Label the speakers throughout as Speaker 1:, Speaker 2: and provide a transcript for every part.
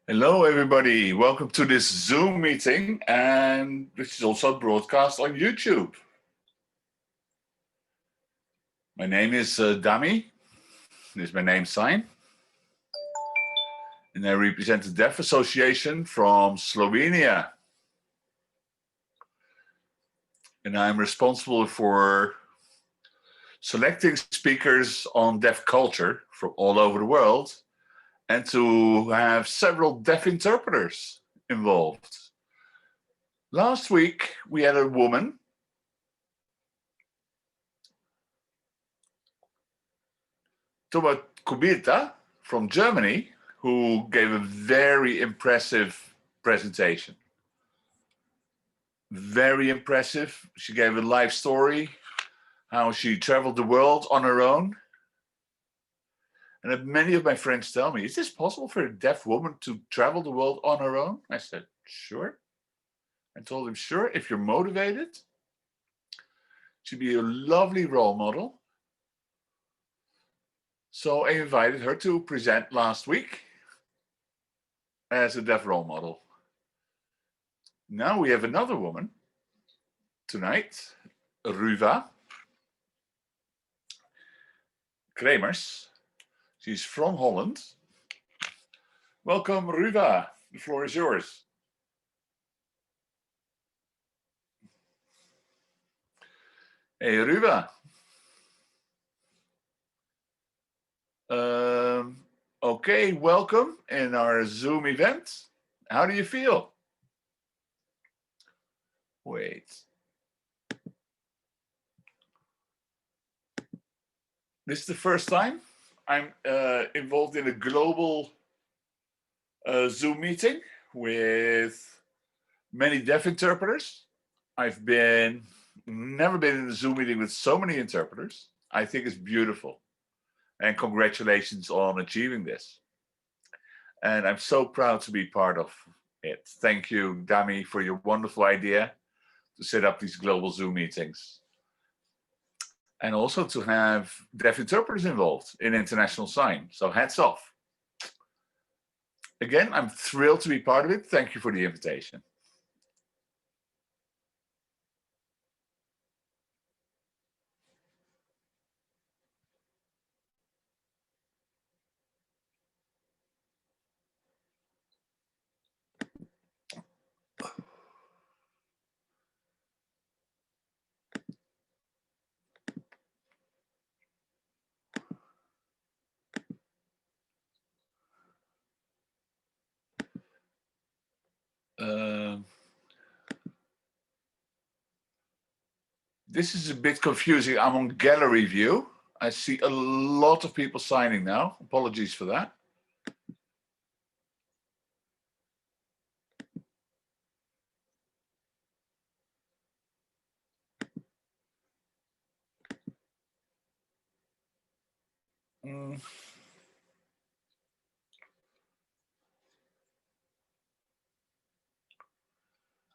Speaker 1: Hello, everybody. Welcome to this Zoom meeting, and which is also broadcast on YouTube. My name is Dami. This is my name sign. And I represent the Deaf Association from Slovenia. And I'm responsible for selecting speakers on deaf culture from all over the world, and to have several deaf interpreters involved. Last week, we had a woman Kubita from Germany, who gave a very impressive presentation. Very impressive. She gave a life story, how she traveled the world on her own. And many of my friends tell me, is this possible for a deaf woman to travel the world on her own? I said, sure. I told him, sure, if you're motivated. She'd be a lovely role model. So I invited her to present last week as a deaf role model. Now we have another woman tonight, Ruve Kremers. She's from Holland. Welcome, Ruva. The floor is yours. Hey, Ruva. Okay, welcome in our Zoom event. How do you feel? Wait. This is the first time I'm involved in a global Zoom meeting with many deaf interpreters. I've never been in a Zoom meeting with so many interpreters. I think it's beautiful. And congratulations on achieving this. And I'm so proud to be part of it. Thank you, Dami, for your wonderful idea to set up these global Zoom meetings. And also to have deaf interpreters involved in international sign. So hats off. Again, I'm thrilled to be part of it. Thank you for the invitation. This is a bit confusing. I'm on gallery view. I see a lot of people signing now. Apologies for that.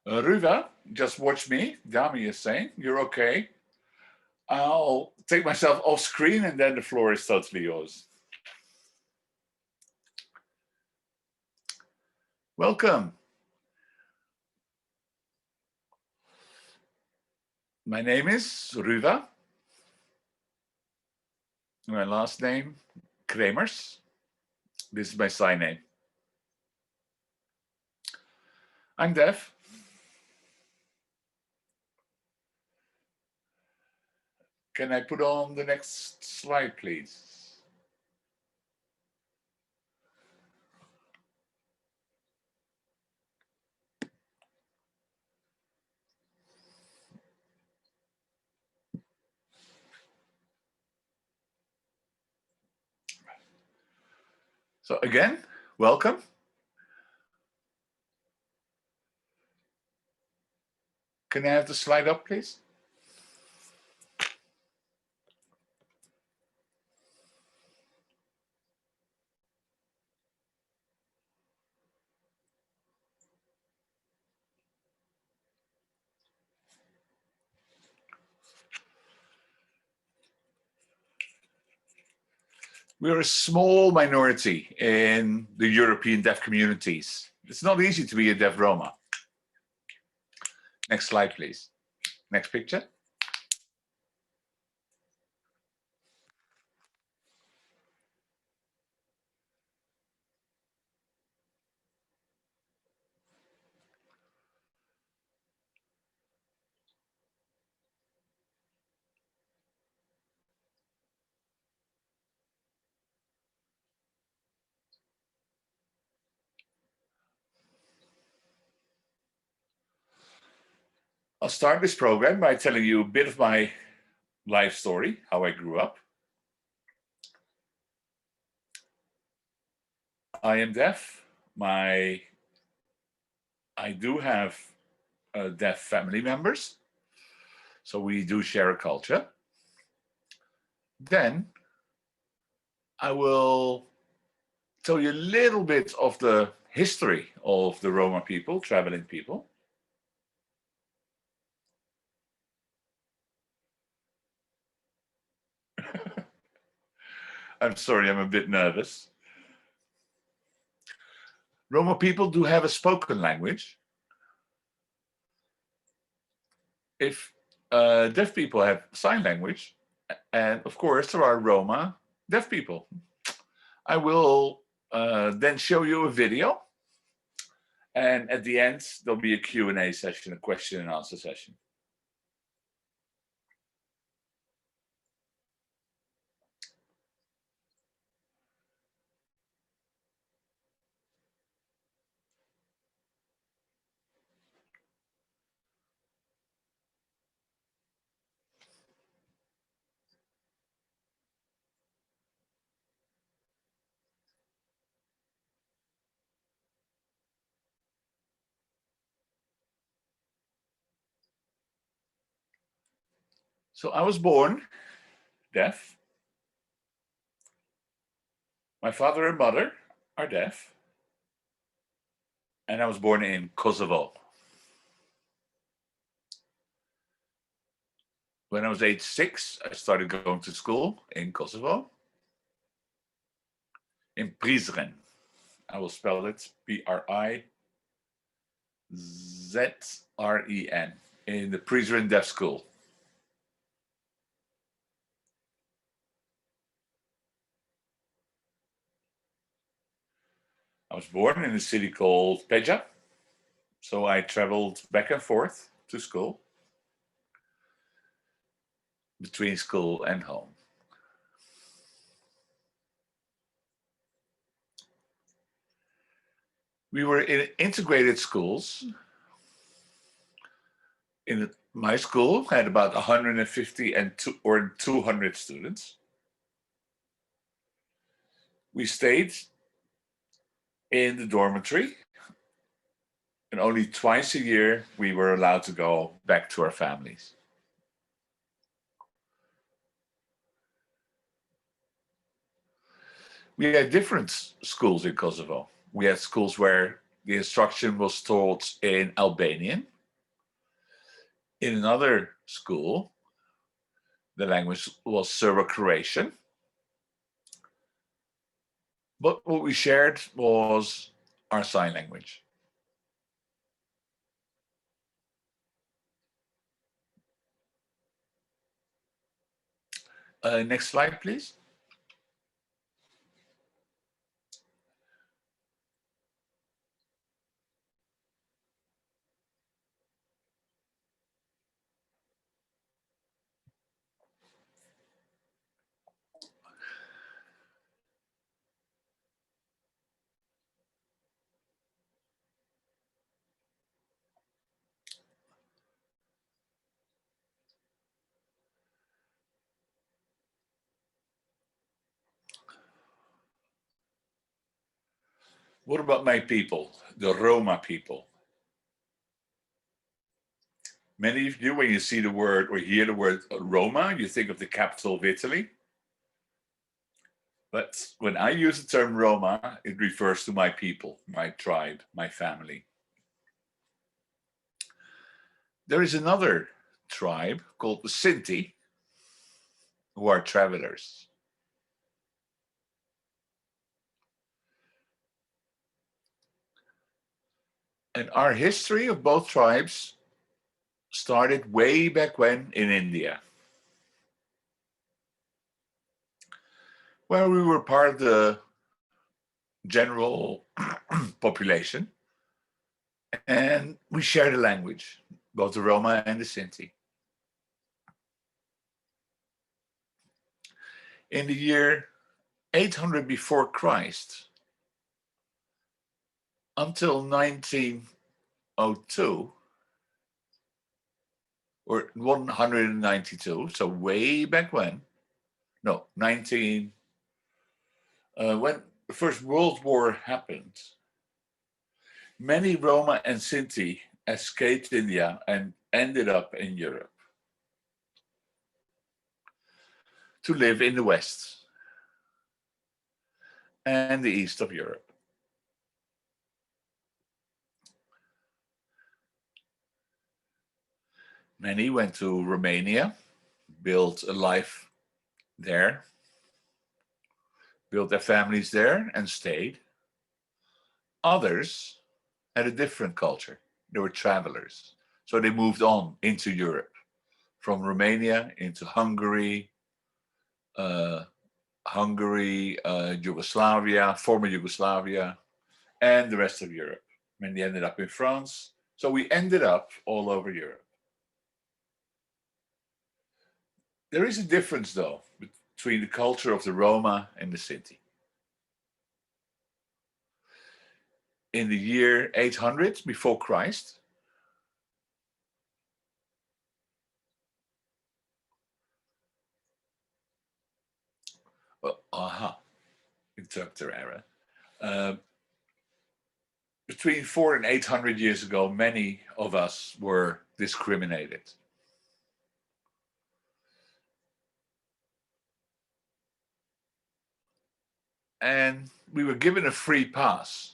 Speaker 1: Ruva, just watch me. Dami is saying, you're okay. I'll take myself off screen and then the floor is totally yours. Welcome. My name is Ruva. My last name, Kremers. This is my sign name. I'm deaf. Can I put on the next slide, please? So again, welcome. Can I have the slide up, please? We're a small minority in the European deaf communities. It's not easy to be a deaf Roma. Next slide, please. Next picture. I'll start this program by telling you a bit of my life story, how I grew up. I am deaf. I do have deaf family members, so we do share a culture. Then I will tell you a little bit of the history of the Roma people, traveling people. I'm sorry, I'm a bit nervous. Roma people do have a spoken language. If deaf people have sign language, and of course there are Roma deaf people. I will then show you a video, and at the end there'll be a Q&A session, a question and answer session. So I was born deaf. My father and mother are deaf. And I was born in Kosovo. When I was age 6, I started going to school in Kosovo, in Prizren. I will spell it Prizren, in the Prizren Deaf School. I was born in a city called Peja, so I traveled back and forth to school, between school and home. We were in integrated schools. My school had about 150 or 200 students. We stayed in the dormitory, and only twice a year we were allowed to go back to our families. We had different schools in Kosovo. We had schools where the instruction was taught in Albanian. In another school, the language was Serbo-Croatian. But what we shared was our sign language. Next slide, please. What about my people, the Roma people? Many of you, when you see the word or hear the word Roma, you think of the capital of Italy. But when I use the term Roma, it refers to my people, my tribe, my family. There is another tribe called the Sinti, who are travelers. And our history of both tribes started way back when in India, where we were part of the general population, and we shared a language, both the Roma and the Sinti. In the year 800 before Christ, until 1902, or 192, so way back when, no, when the First World War happened, many Roma and Sinti escaped India and ended up in Europe to live in the West and the east of Europe. Many went to Romania, built a life there, built their families there and stayed. Others had a different culture. They were travelers. So they moved on into Europe, from Romania into Hungary, Yugoslavia, former Yugoslavia, and the rest of Europe. And they ended up in France. So we ended up all over Europe. There is a difference, though, between the culture of the Roma and the Sinti. In the year 800 before Christ, interpreter error. Between 400 and 800 years ago, many of us were discriminated. And we were given a free pass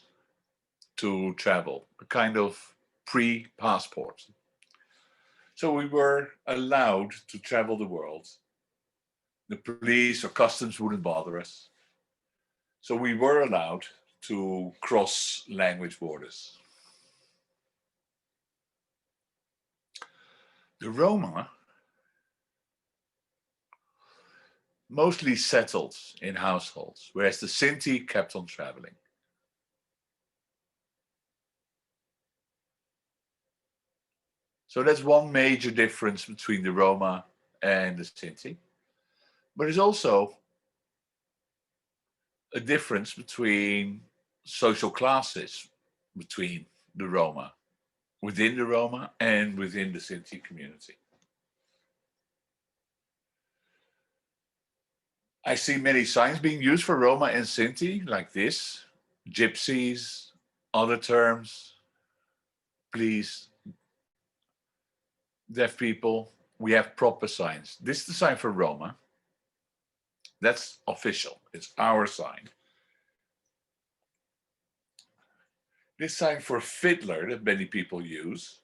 Speaker 1: to travel, a kind of pre-passport. So we were allowed to travel the world. The police or customs wouldn't bother us. So we were allowed to cross language borders. The Roma mostly settled in households, whereas the Sinti kept on traveling. So that's one major difference between the Roma and the Sinti. But there's also a difference between social classes between the Roma, within the Roma and within the Sinti community. I see many signs being used for Roma and Sinti, like this: gypsies, other terms, please, deaf people. We have proper signs. This is the sign for Roma. That's official. It's our sign. This sign for fiddler that many people use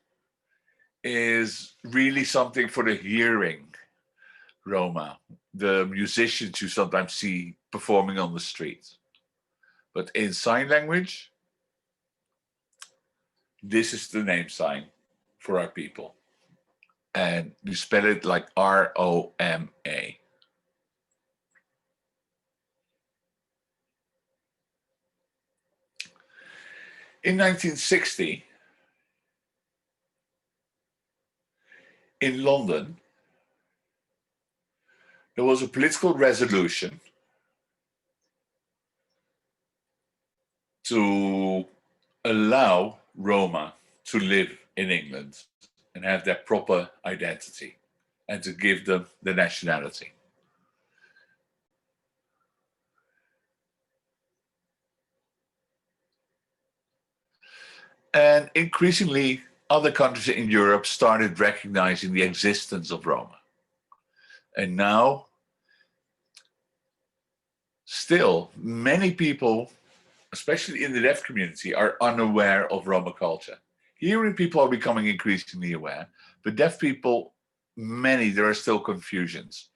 Speaker 1: is really something for the hearing Roma, the musicians you sometimes see performing on the street. But in sign language, this is the name sign for our people. And you spell it like R-O-M-A. In 1960, in London, there was a political resolution to allow Roma to live in England and have their proper identity and to give them the nationality. And increasingly, other countries in Europe started recognizing the existence of Roma. And now, still, many people, especially in the deaf community, are unaware of Roma culture. Hearing people are becoming increasingly aware, but deaf people, there are still confusions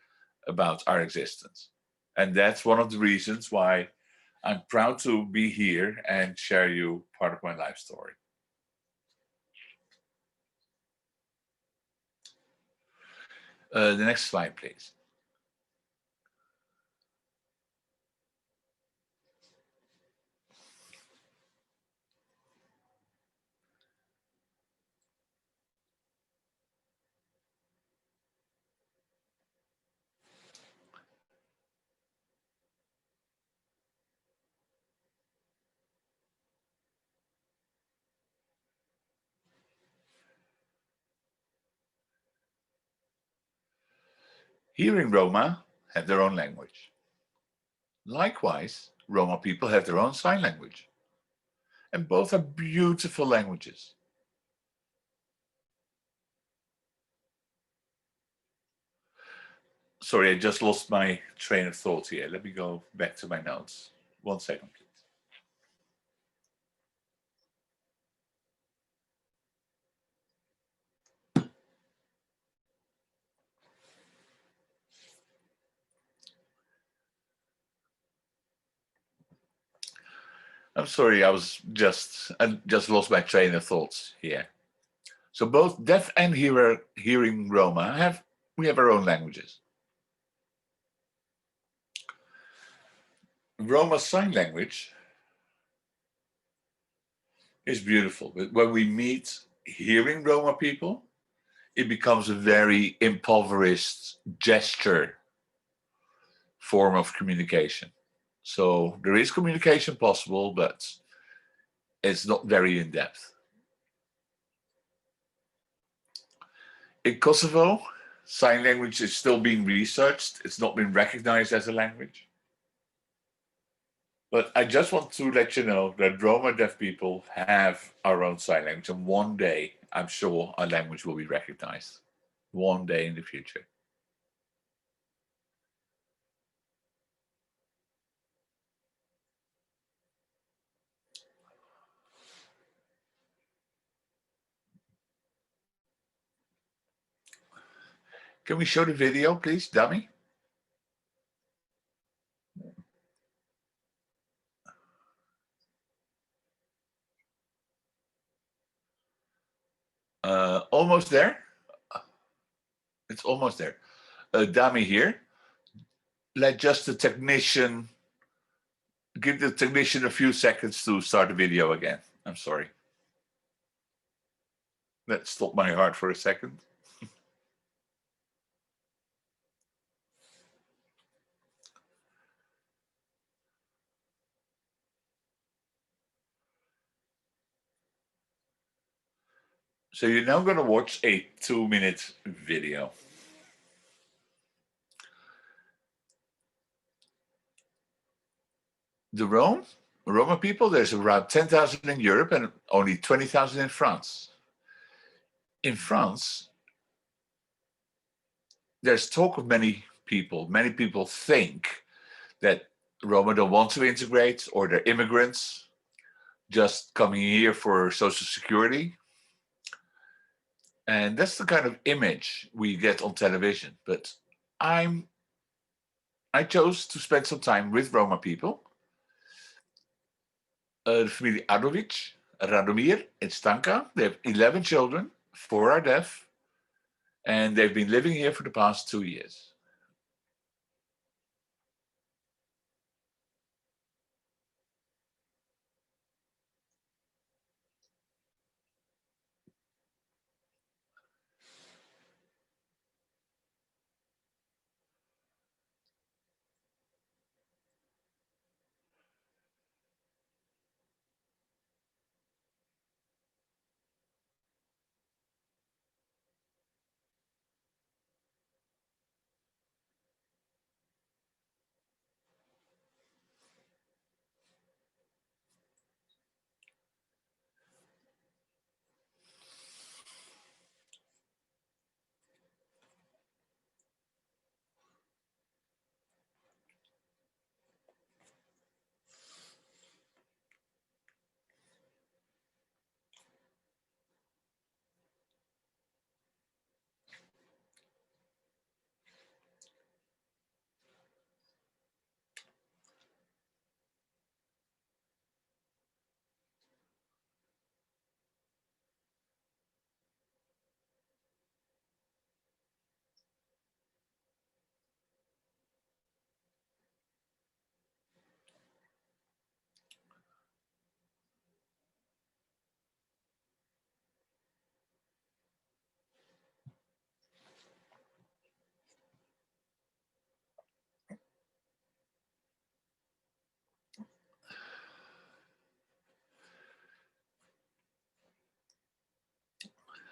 Speaker 1: about our existence. And that's one of the reasons why I'm proud to be here and share you part of my life story. The next slide, please. Hearing Roma have their own language. Likewise, Roma people have their own sign language. And both are beautiful languages. Sorry, I just lost my train of thought here. Let me go back to my notes. 1 second, please. I'm sorry, I just lost my train of thoughts here. So both deaf and hearing Roma we have our own languages. Roma Sign Language is beautiful, but when we meet hearing Roma people, it becomes a very impoverished gesture form of communication. So there is communication possible, but it's not very in depth. In Kosovo, sign language is still being researched. It's not been recognized as a language. But I just want to let you know that Roma deaf people have our own sign language, and one day I'm sure our language will be recognized. One day in the future. Can we show the video, please, dummy? Almost there. It's almost there. Dummy here. Let just the technician, give the technician a few seconds to start the video again. I'm sorry. That stopped my heart for a second. So you're now going to watch a 2-minute video. The Roma people, there's around 10,000 in Europe and only 20,000 in France. In France, there's talk of many people. Many people think that Roma don't want to integrate, or they're immigrants just coming here for Social Security. And that's the kind of image we get on television. But I chose to spend some time with Roma people. The family Adovic, Radomir, and Stanka. They have 11 children, 4 are deaf, and they've been living here for the past 2 years.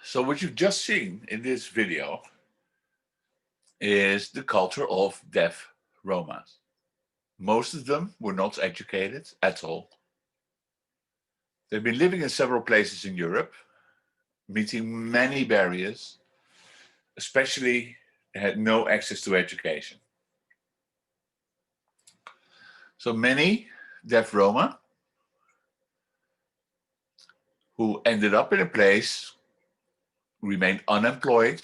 Speaker 1: So what you've just seen in this video is the culture of deaf Romas. Most of them were not educated at all. They've been living in several places in Europe, meeting many barriers, especially they had no access to education. So many deaf Roma who ended up in a place, remained unemployed,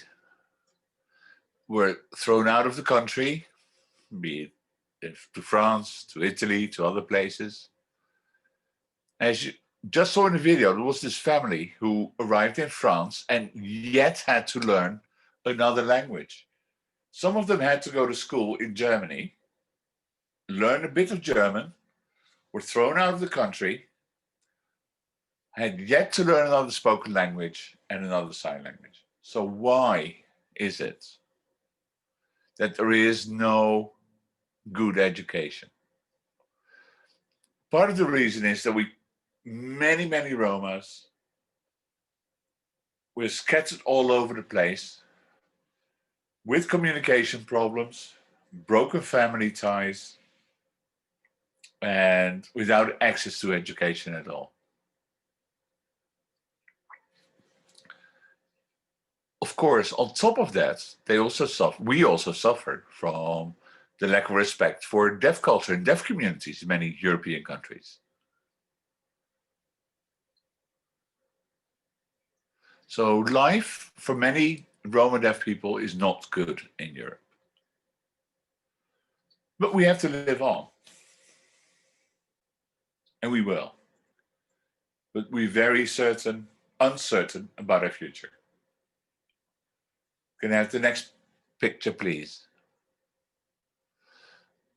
Speaker 1: were thrown out of the country, be it to France, to Italy, to other places. As you just saw in the video, there was this family who arrived in France and yet had to learn another language. Some of them had to go to school in Germany, learn a bit of German, were thrown out of the country, had yet to learn another spoken language and another sign language. So why is it that there is no good education? Part of the reason is that many Romas were scattered all over the place with communication problems, broken family ties, and without access to education at all. Of course, on top of that, we also suffer from the lack of respect for deaf culture and deaf communities in many European countries. So life for many Roma deaf people is not good in Europe. But we have to live on. And we will. But we're very uncertain about our future. Can I have the next picture, please?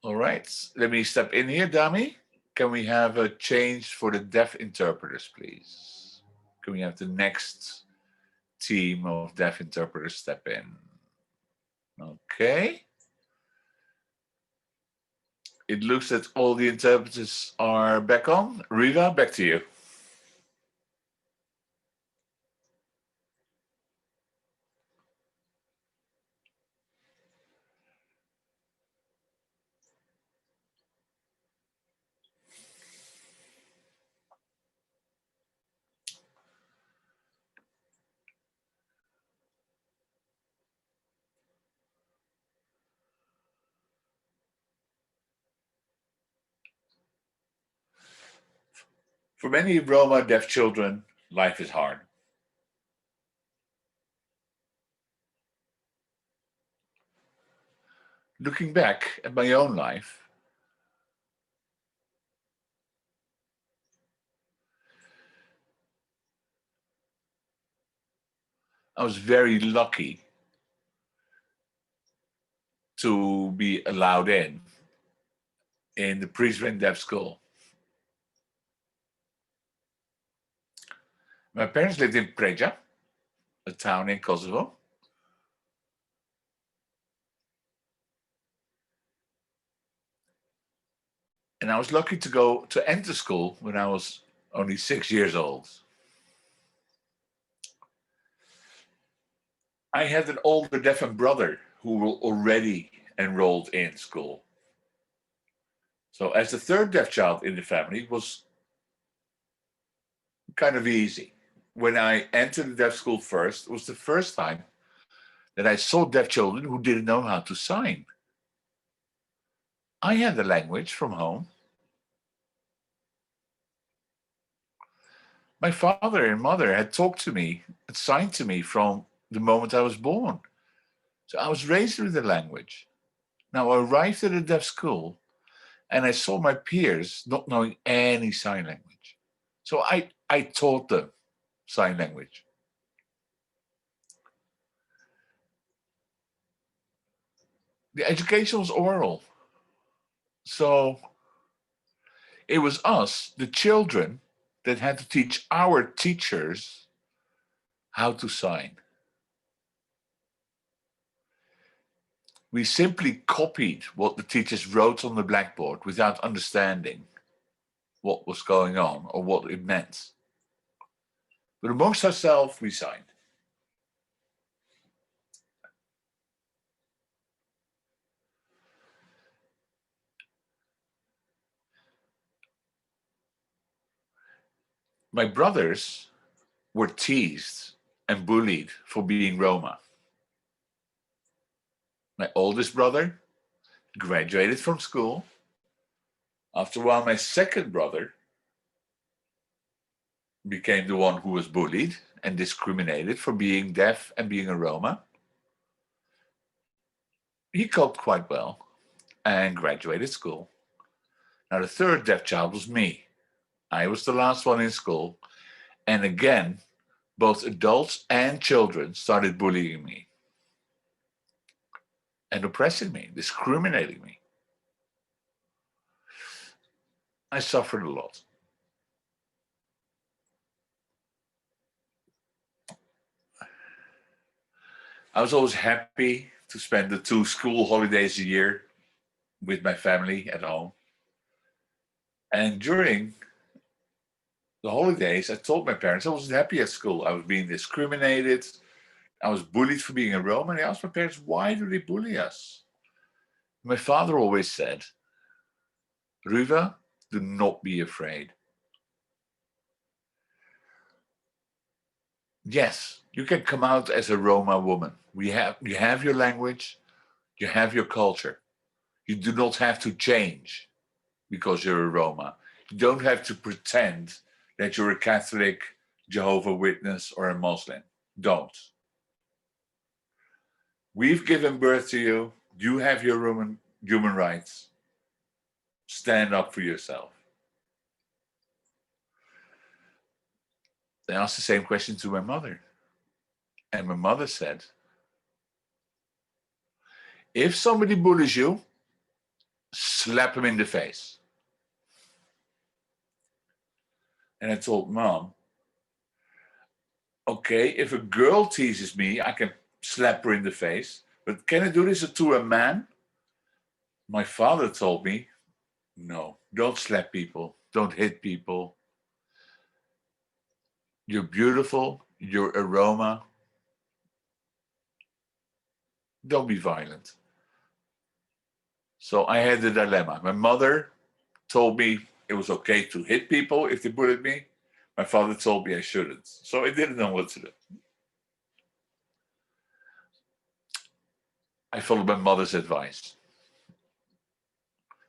Speaker 1: All right, let me step in here, Dami. Can we have a change for the deaf interpreters, please? Can we have the next team of deaf interpreters step in? Okay. It looks that all the interpreters are back on. Riva, back to you. For many Roma deaf children, life is hard. Looking back at my own life, I was very lucky to be allowed in the Prizren Deaf School. My parents lived in Preja, a town in Kosovo. And I was lucky to enter school when I was only 6 years old. I had an older deaf brother who were already enrolled in school. So as the third deaf child in the family, it was kind of easy. When I entered the deaf school first, it was the first time that I saw deaf children who didn't know how to sign. I had the language from home. My father and mother had talked to me and signed to me from the moment I was born. So I was raised with the language. Now I arrived at a deaf school and I saw my peers not knowing any sign language. So I taught them sign language. The education was oral. So it was us, the children, that had to teach our teachers how to sign. We simply copied what the teachers wrote on the blackboard without understanding what was going on or what it meant. But amongst ourselves, we signed. My brothers were teased and bullied for being Roma. My oldest brother graduated from school. After a while, my second brother became the one who was bullied and discriminated for being deaf and being a Roma. He coped quite well and graduated school. Now, the third deaf child was me. I was the last one in school. And again, both adults and children started bullying me and oppressing me, discriminating me. I suffered a lot. I was always happy to spend the 2 school holidays a year with my family at home. And during the holidays, I told my parents I wasn't happy at school. I was being discriminated. I was bullied for being a Roma. And I asked my parents, why do they bully us? My father always said, Ruva, do not be afraid. Yes, you can come out as a Roma woman. You have your language, you have your culture. You do not have to change because you're a Roma. You don't have to pretend that you're a Catholic, Jehovah Witness, or a Muslim. Don't. We've given birth to you. You have your human rights. Stand up for yourself. They asked the same question to my mother. And my mother said, if somebody bullies you, slap him in the face. And I told Mom, okay, if a girl teases me, I can slap her in the face. But can I do this to a man? My father told me, no, don't slap people. Don't hit people. You're beautiful. You're a Roma. Don't be violent. So I had the dilemma. My mother told me it was okay to hit people if they bullied me. My father told me I shouldn't. So I didn't know what to do. I followed my mother's advice.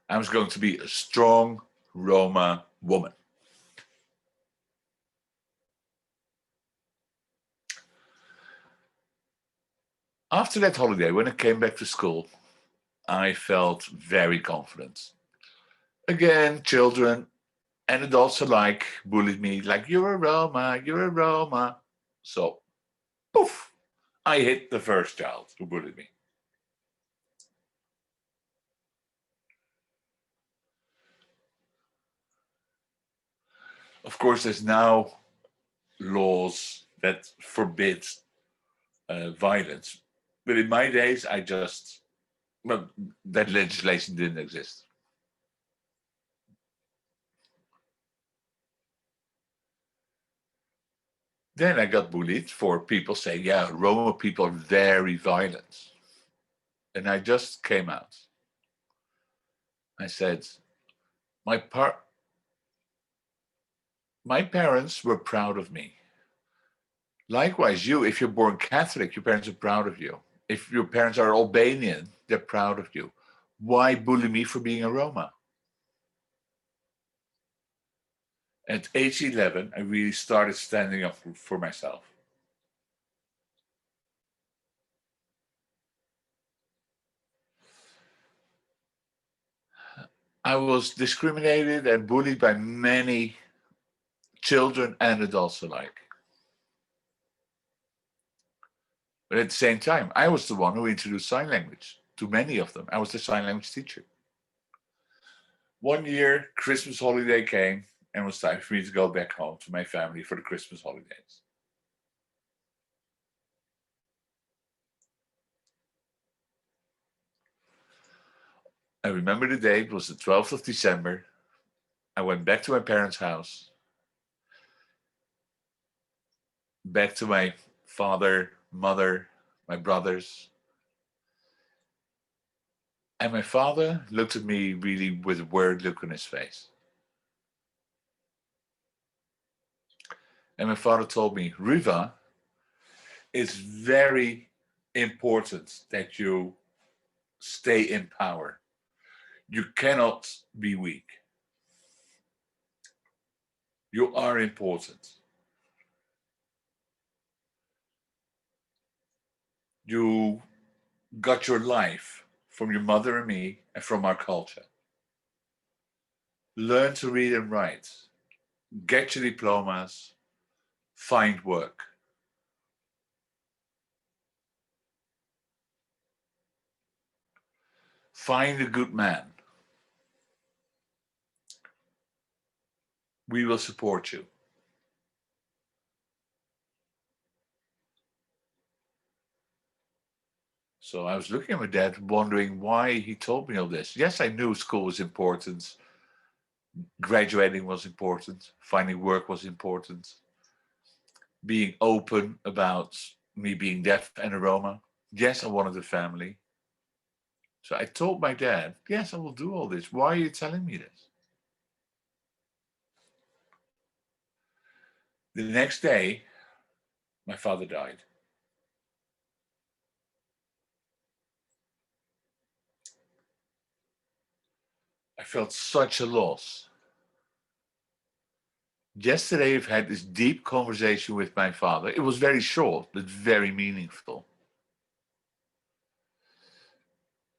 Speaker 1: I was going to be a strong Roma woman. After that holiday, when I came back to school, I felt very confident. Again, children and adults alike bullied me like, you're a Roma, you're a Roma. So, poof, I hit the first child who bullied me. Of course, there's now laws that forbid violence. But in my days, well, that legislation didn't exist. Then I got bullied for people saying, yeah, Roma people are very violent. And I just came out. I said, my parents were proud of me. Likewise, you, if you're born Catholic, your parents are proud of you. If your parents are Albanian, they're proud of you. Why bully me for being a Roma? At age 11, I really started standing up for myself. I was discriminated and bullied by many children and adults alike. But at the same time, I was the one who introduced sign language to many of them. I was the sign language teacher. One year, Christmas holiday came and it was time for me to go back home to my family for the Christmas holidays. I remember the day, it was the 12th of December. I went back to my parents' house, back to my father, mother, my brothers. And my father looked at me really with a worried look on his face. And my father told me, Ruva, it's very important that you stay in power. You cannot be weak. You are important. You got your life from your mother and me and from our culture. Learn to read and write. Get your diplomas. Find work. Find a good man. We will support you. So I was looking at my dad, wondering why he told me all this. Yes, I knew school was important. Graduating was important. Finding work was important. Being open about me being deaf and a Roma. Yes, I wanted a family. So I told my dad, yes, I will do all this. Why are you telling me this? The next day, my father died. I felt such a loss. Yesterday, I've had this deep conversation with my father. It was very short, but very meaningful.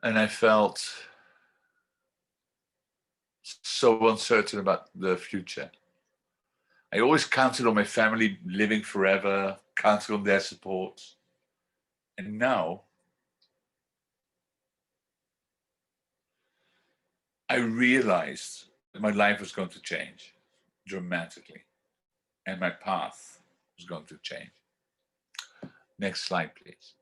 Speaker 1: And I felt so uncertain about the future. I always counted on my family living forever, counted on their support. And now I realized that my life was going to change dramatically and my path was going to change. Next slide, please.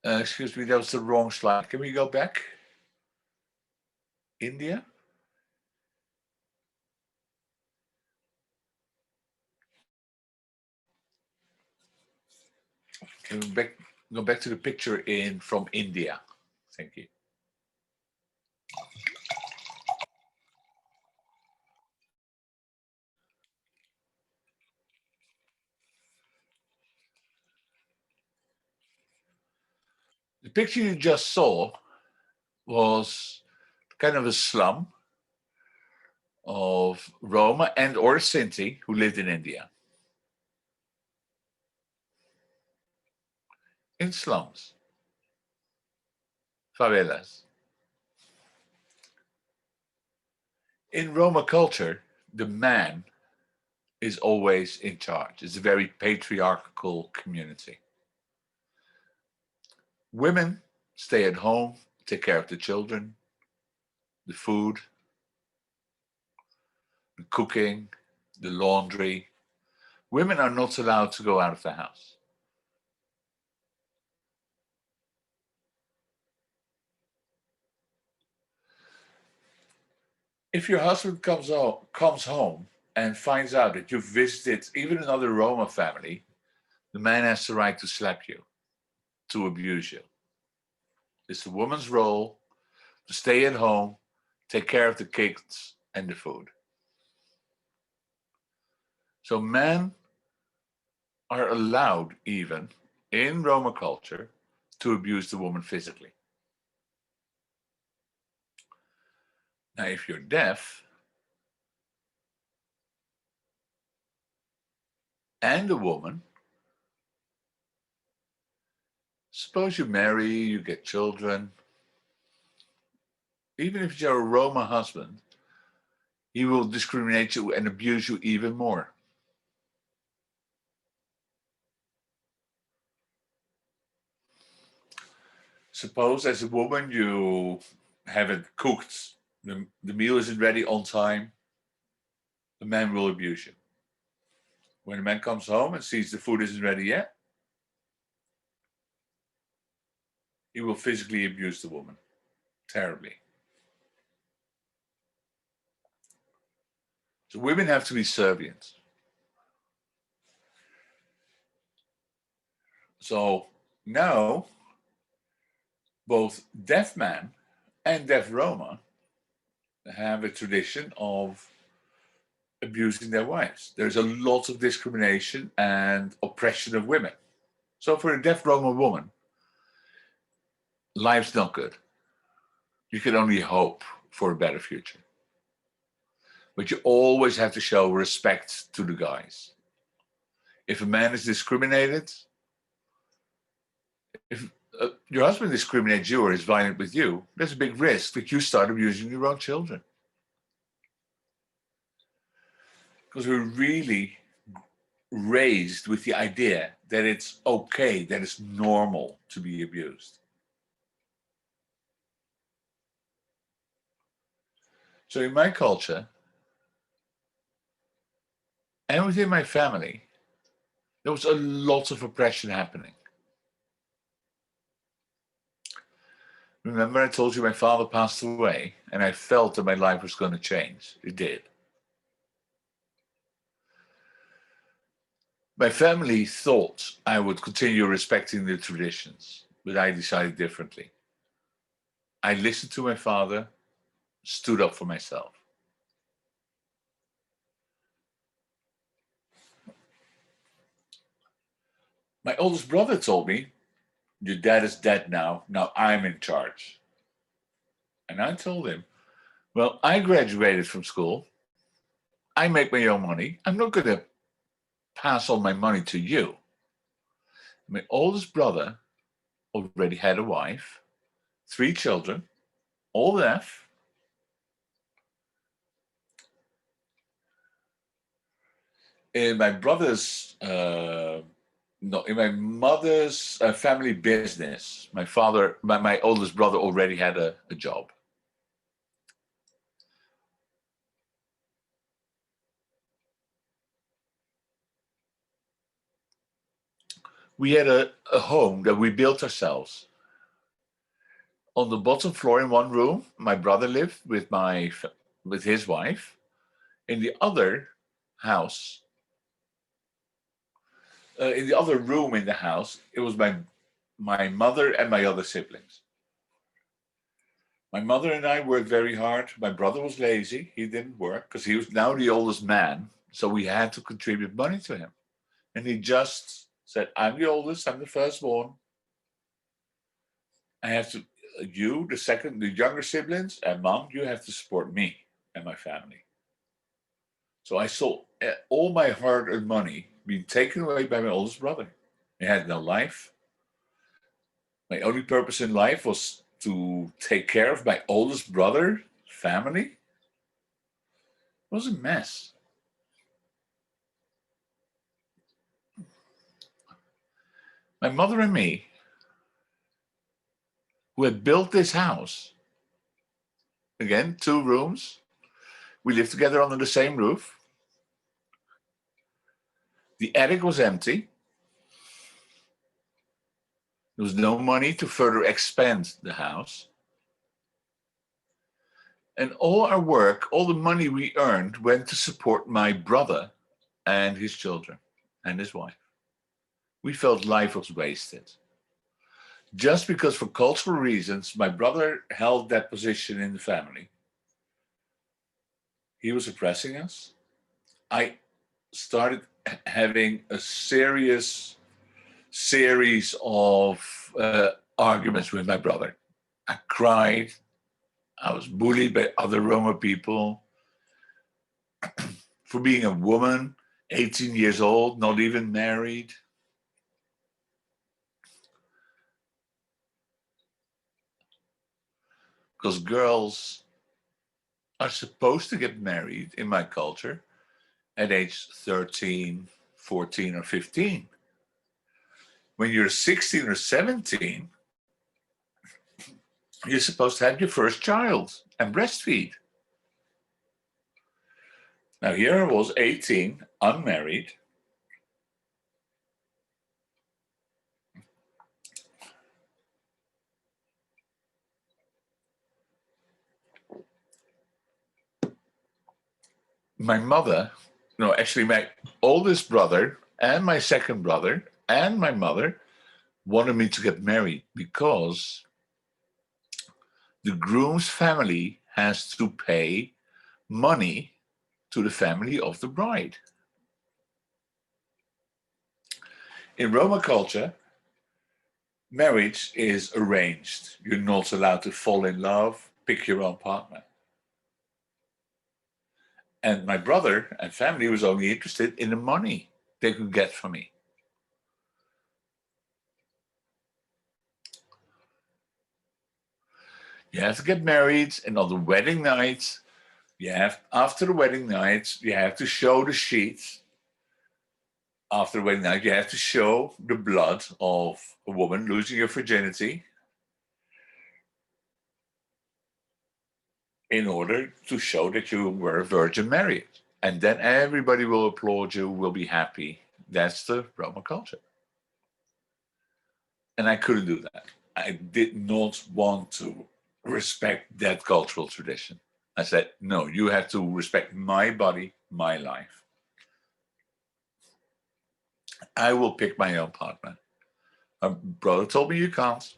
Speaker 1: Excuse me, that was the wrong slide. Can we go back? India? Can we go back to the picture from India? Thank you. The picture you just saw was kind of a slum of Roma and or Sinti who lived in India. In slums, favelas. In Roma culture, the man is always in charge. It's a very patriarchal community. Women stay at home, take care of the children, the food, the cooking, the laundry. Women are not allowed to go out of the house. If your husband comes home and finds out that you've visited even another Roma family, the man has the right to slap you, to abuse you. It's the woman's role to stay at home, take care of the kids and the food. So men are allowed, even in Roma culture, to abuse the woman physically. Now, if you're deaf and a woman, suppose you marry, you get children, even if you're a Roma husband, he will discriminate you and abuse you even more. Suppose as a woman you haven't cooked, the meal isn't ready on time, the man will abuse you. When a man comes home and sees the food isn't ready yet, he will physically abuse the woman terribly. So women have to be subservient. So now both deaf man and deaf Roma have a tradition of abusing their wives. There's a lot of discrimination and oppression of women. So for a deaf Roma woman, life's not good. You can only hope for a better future. But you always have to show respect to the guys. If a man is discriminated, if your husband discriminates you or is violent with you, there's a big risk that you start abusing your own children. Because we're really raised with the idea that it's okay, that it's normal to be abused. So in my culture, and within my family, there was a lot of oppression happening. Remember I told you my father passed away and I felt that my life was going to change. It did. My family thought I would continue respecting the traditions, but I decided differently. I listened to my father, stood up for myself. My oldest brother told me, your dad is dead now I'm in charge. And I told him, well, I graduated from school. I make my own money. I'm not going to pass on my money to you. My oldest brother already had a wife, 3 children, all deaf. In my brother's, in my mother's family business, my oldest brother already had a job. We had a home that we built ourselves. On the bottom floor in one room, my brother lived with his wife. In the other house, in the other room in the house, it was my mother and my other siblings. My mother and I worked very hard. My brother was lazy. He didn't work because he was now the oldest man. So we had to contribute money to him. And he just said, I'm the oldest, I'm the firstborn. I have to, the younger siblings, and mom, you have to support me and my family. So I saw all my hard-earned money being taken away by my oldest brother. He had no life. My only purpose in life was to take care of my oldest brother, family. It was a mess. My mother and me, who had built this house, again, 2 rooms, we lived together under the same roof. The attic was empty. There was no money to further expand the house. And all our work, all the money we earned went to support my brother and his children and his wife. We felt life was wasted. Just because for cultural reasons, my brother held that position in the family. He was oppressing us. I started having a series of arguments with my brother. I cried. I was bullied by other Roma people for being a woman, 18 years old, not even married. Because girls are supposed to get married in my culture at age 13, 14, or 15. When you're 16 or 17, you're supposed to have your first child and breastfeed. Now here I was 18, unmarried. My mother, no, actually my oldest brother and my second brother and my mother wanted me to get married because the groom's family has to pay money to the family of the bride. In Roma culture, marriage is arranged. You're not allowed to fall in love, pick your own partner. And my brother and family was only interested in the money they could get from me. You have to get married, and on the wedding night, after the wedding night, you have to show the sheet. After the wedding night, you have to show the blood of a woman losing her virginity in order to show that you were a virgin married. And then everybody will applaud you, will be happy. That's the Roma culture. And I couldn't do that. I did not want to respect that cultural tradition. I said, no, you have to respect my body, my life. I will pick my own partner. My brother told me you can't.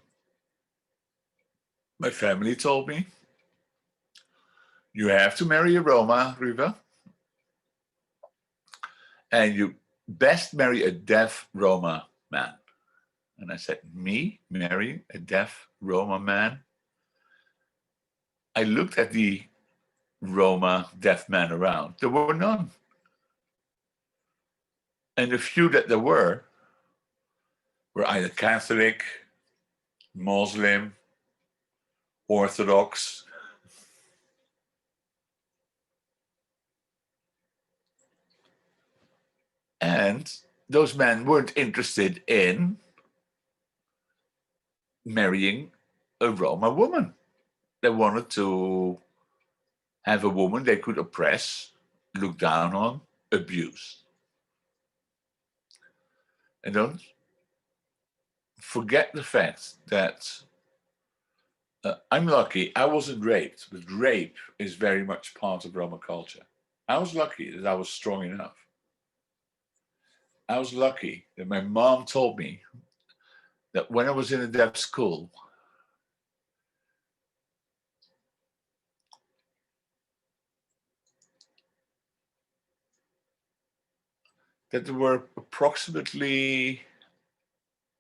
Speaker 1: My family told me you have to marry a Roma, Ruve. And you best marry a deaf Roma man. And I said, me marry a deaf Roma man? I looked at the Roma deaf men around. There were none. And the few that there were either Catholic, Muslim, Orthodox. And those men weren't interested in marrying a Roma woman. They wanted to have a woman they could oppress, look down on, abuse. And don't forget the fact that I'm lucky I wasn't raped, but rape is very much part of Roma culture. I was lucky that I was strong enough. I was lucky that my mom told me that when I was in a deaf school, that there were approximately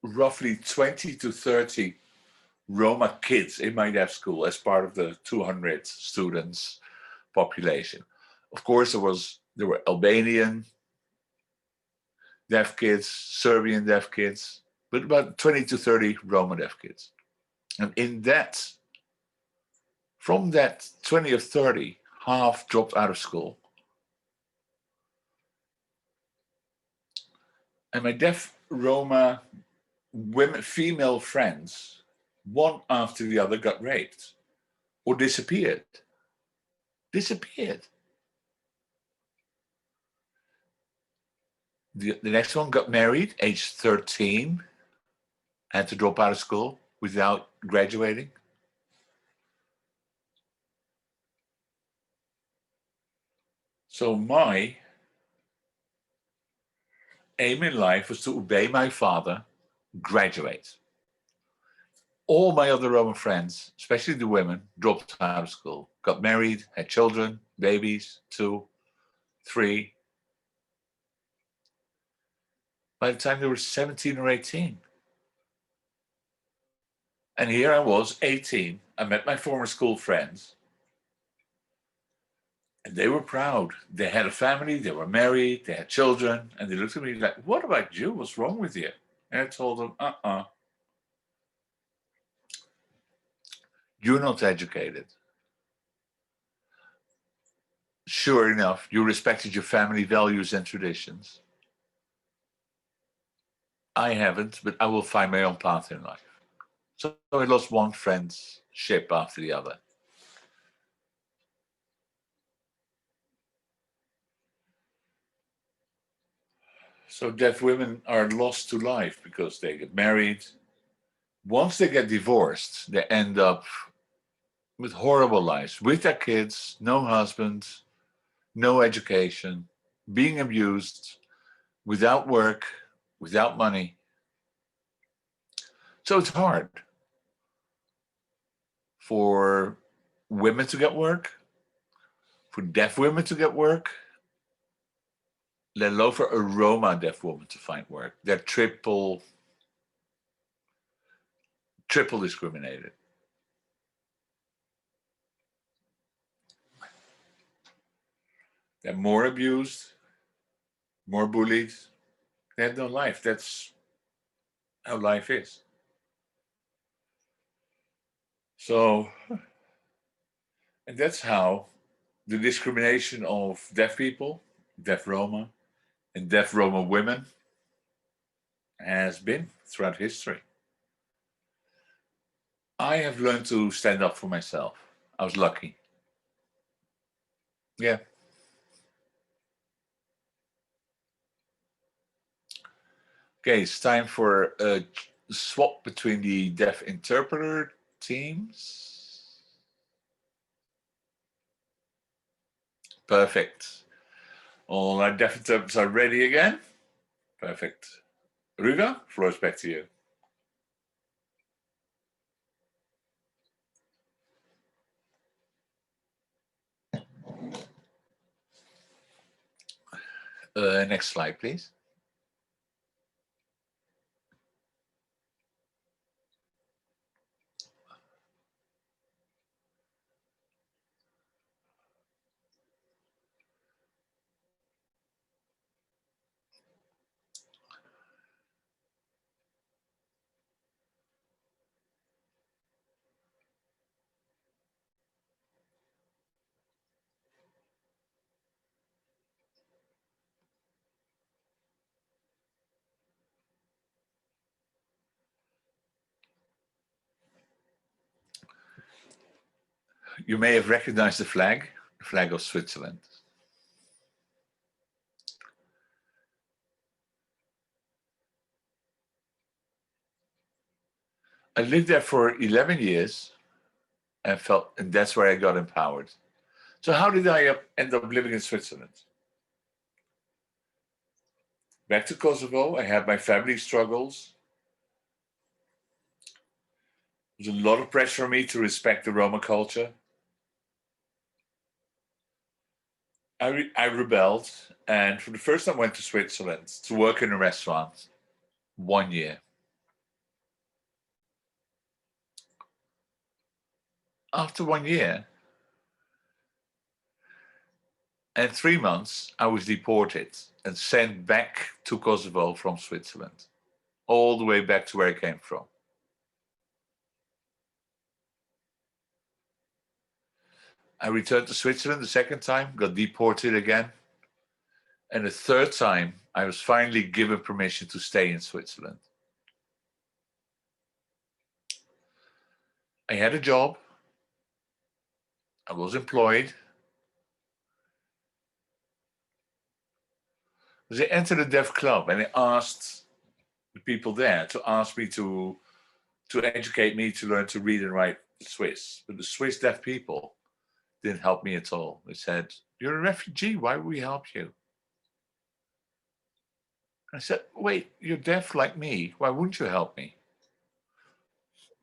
Speaker 1: roughly 20 to 30 Roma kids in my deaf school as part of the 200 students population. Of course, there were Albanian deaf kids, Serbian deaf kids, but about 20 to 30 Roma deaf kids. And from that 20 or 30, half dropped out of school. And my deaf Roma women, female friends, one after the other got raped or disappeared. The next one got married, age 13, had to drop out of school without graduating. So my aim in life was to obey my father, graduate. All my other Roma friends, especially the women, dropped out of school, got married, had children, babies, 2, 3. By the time they were 17 or 18. And here I was, 18. I met my former school friends. And they were proud. They had a family, they were married, they had children. And they looked at me like, what about you? What's wrong with you? And I told them, you're not educated. Sure enough, you respected your family values and traditions. I haven't, but I will find my own path in life. So I lost one friendship after the other. So deaf women are lost to life because they get married. Once they get divorced, they end up with horrible lives, with their kids, no husband, no education, being abused, without work, without money. So it's hard for women to get work, for deaf women to get work, let alone for a Roma deaf woman to find work. They're triple discriminated. They're more abused, more bullied. They have no life. That's how life is. So, and that's how the discrimination of deaf people, deaf Roma, and deaf Roma women has been throughout history. I have learned to stand up for myself. I was lucky. Yeah. Okay, it's time for a swap between the deaf interpreter teams. Perfect. All our deaf interpreters are ready again. Perfect. Ruva, floor is back to you. Next slide, please. You may have recognized the flag of Switzerland. I lived there for 11 years and that's where I got empowered. So how did I end up living in Switzerland? Back to Kosovo, I had my family struggles. There was a lot of pressure on me to respect the Roma culture. I rebelled, and for the first time went to Switzerland to work in a restaurant. 1 year. After 1 year and 3 months, I was deported and sent back to Kosovo from Switzerland, all the way back to where I came from. I returned to Switzerland the second time, got deported again. And the third time, I was finally given permission to stay in Switzerland. I had a job. I was employed. They entered a deaf club and they asked the people there to ask me to educate me to learn to read and write Swiss. But the Swiss deaf people didn't help me at all. They said, "You're a refugee, why would we help you?" I said, "Wait, you're deaf like me, why wouldn't you help me?"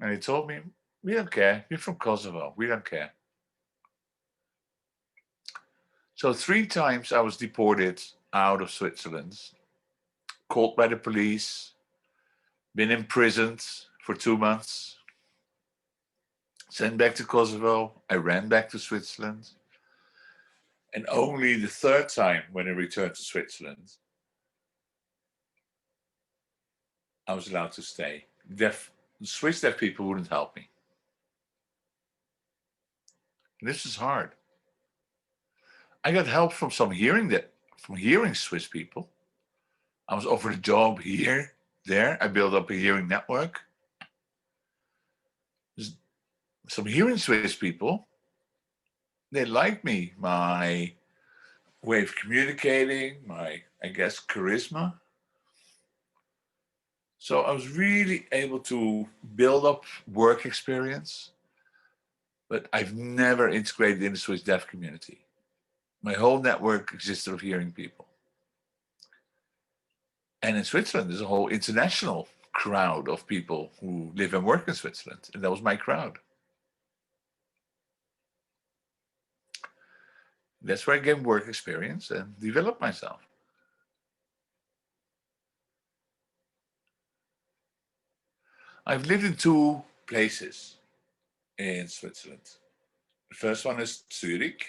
Speaker 1: And they told me, "We don't care, you're from Kosovo, we don't care." So 3 times I was deported out of Switzerland, caught by the police, been imprisoned for 2 months, sent back to Kosovo. I ran back to Switzerland. And only the third time when I returned to Switzerland, I was allowed to stay. Swiss deaf people wouldn't help me. And this is hard. I got help from hearing Swiss people. I was offered a job here, there. I built up a hearing network. Some hearing Swiss people, they liked me, my way of communicating, my, I guess, charisma. So I was really able to build up work experience, but I've never integrated in the Swiss deaf community. My whole network existed of hearing people. And in Switzerland, there's a whole international crowd of people who live and work in Switzerland, and that was my crowd. That's where I gained work experience and developed myself. I've lived in two places in Switzerland. The first one is Zurich.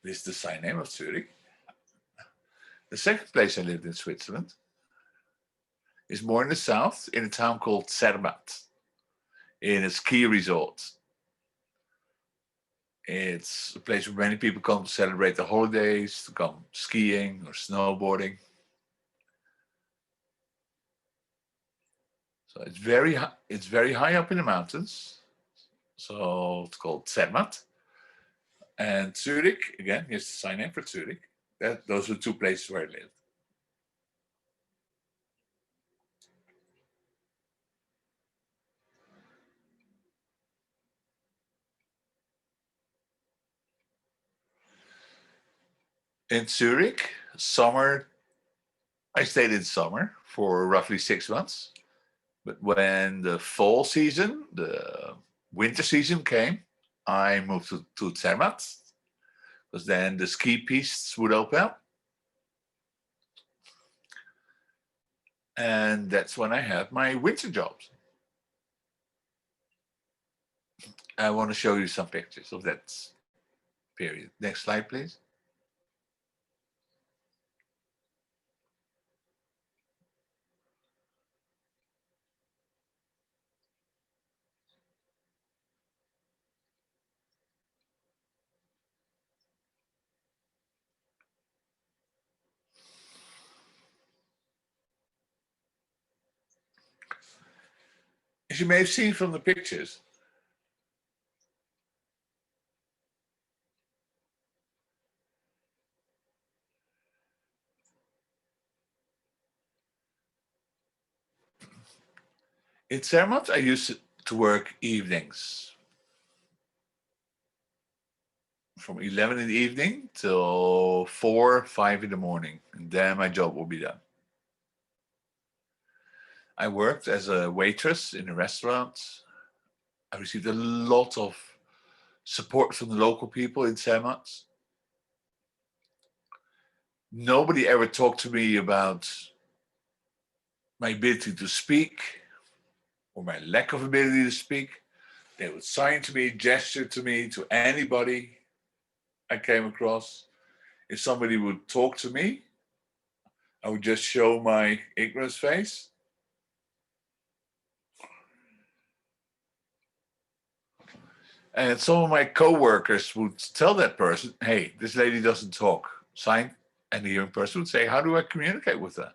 Speaker 1: This is the sign name of Zurich. The second place I lived in Switzerland is more in the south, in a town called Zermatt, in a ski resort. It's a place where many people come to celebrate the holidays, to come skiing or snowboarding. So it's very high up in the mountains. So it's called Zermatt. And Zurich, again, here's the sign name for Zurich. Those are two places where I lived. In Zurich, I stayed in summer for roughly 6 months. But when the fall season, the winter season came, I moved to Zermatt, because then the ski pistes would open up. And that's when I had my winter jobs. I want to show you some pictures of that period. Next slide, please. As you may have seen from the pictures, in Zermatt, I used to work evenings from 11 in the evening till 4, 5 in the morning, and then my job will be done. I worked as a waitress in a restaurant. I received a lot of support from the local people in Zermatt. Nobody ever talked to me about my ability to speak or my lack of ability to speak. They would sign to me, gesture to me, to anybody I came across. If somebody would talk to me, I would just show my ignorance face. And some of my co-workers would tell that person, hey, this lady doesn't talk. Sign. And the young person would say, how do I communicate with her?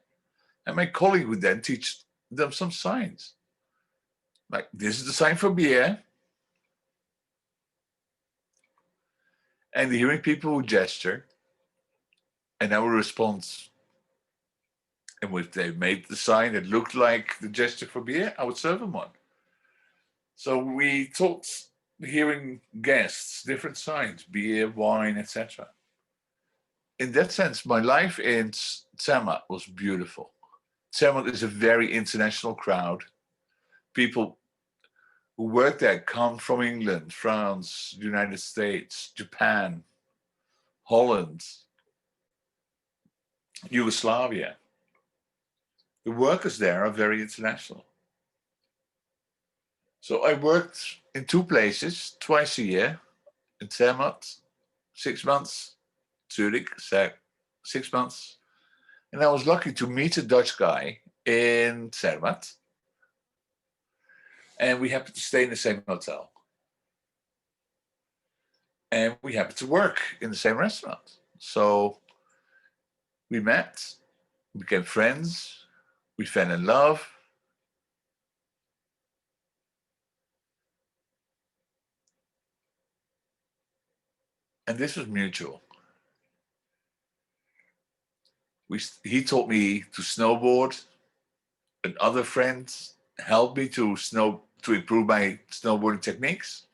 Speaker 1: And my colleague would then teach them some signs. Like, this is the sign for beer. And the hearing people would gesture. And I would respond. And if they made the sign that looked like the gesture for beer, I would serve them one. So we taught the hearing guests different signs, beer, wine, etc. In that sense, my life in Zermatt was beautiful. Zermatt is a very international crowd. People who work there come from England, France, the United States, Japan, Holland, Yugoslavia. The workers there are very international. So I worked in two places twice a year, in Zermatt, 6 months, Zurich, 6 months. And I was lucky to meet a Dutch guy in Zermatt. And we happened to stay in the same hotel. And we happened to work in the same restaurant. So we met, became friends, we fell in love. And this was mutual. He taught me to snowboard, and other friends helped me to improve my snowboarding techniques.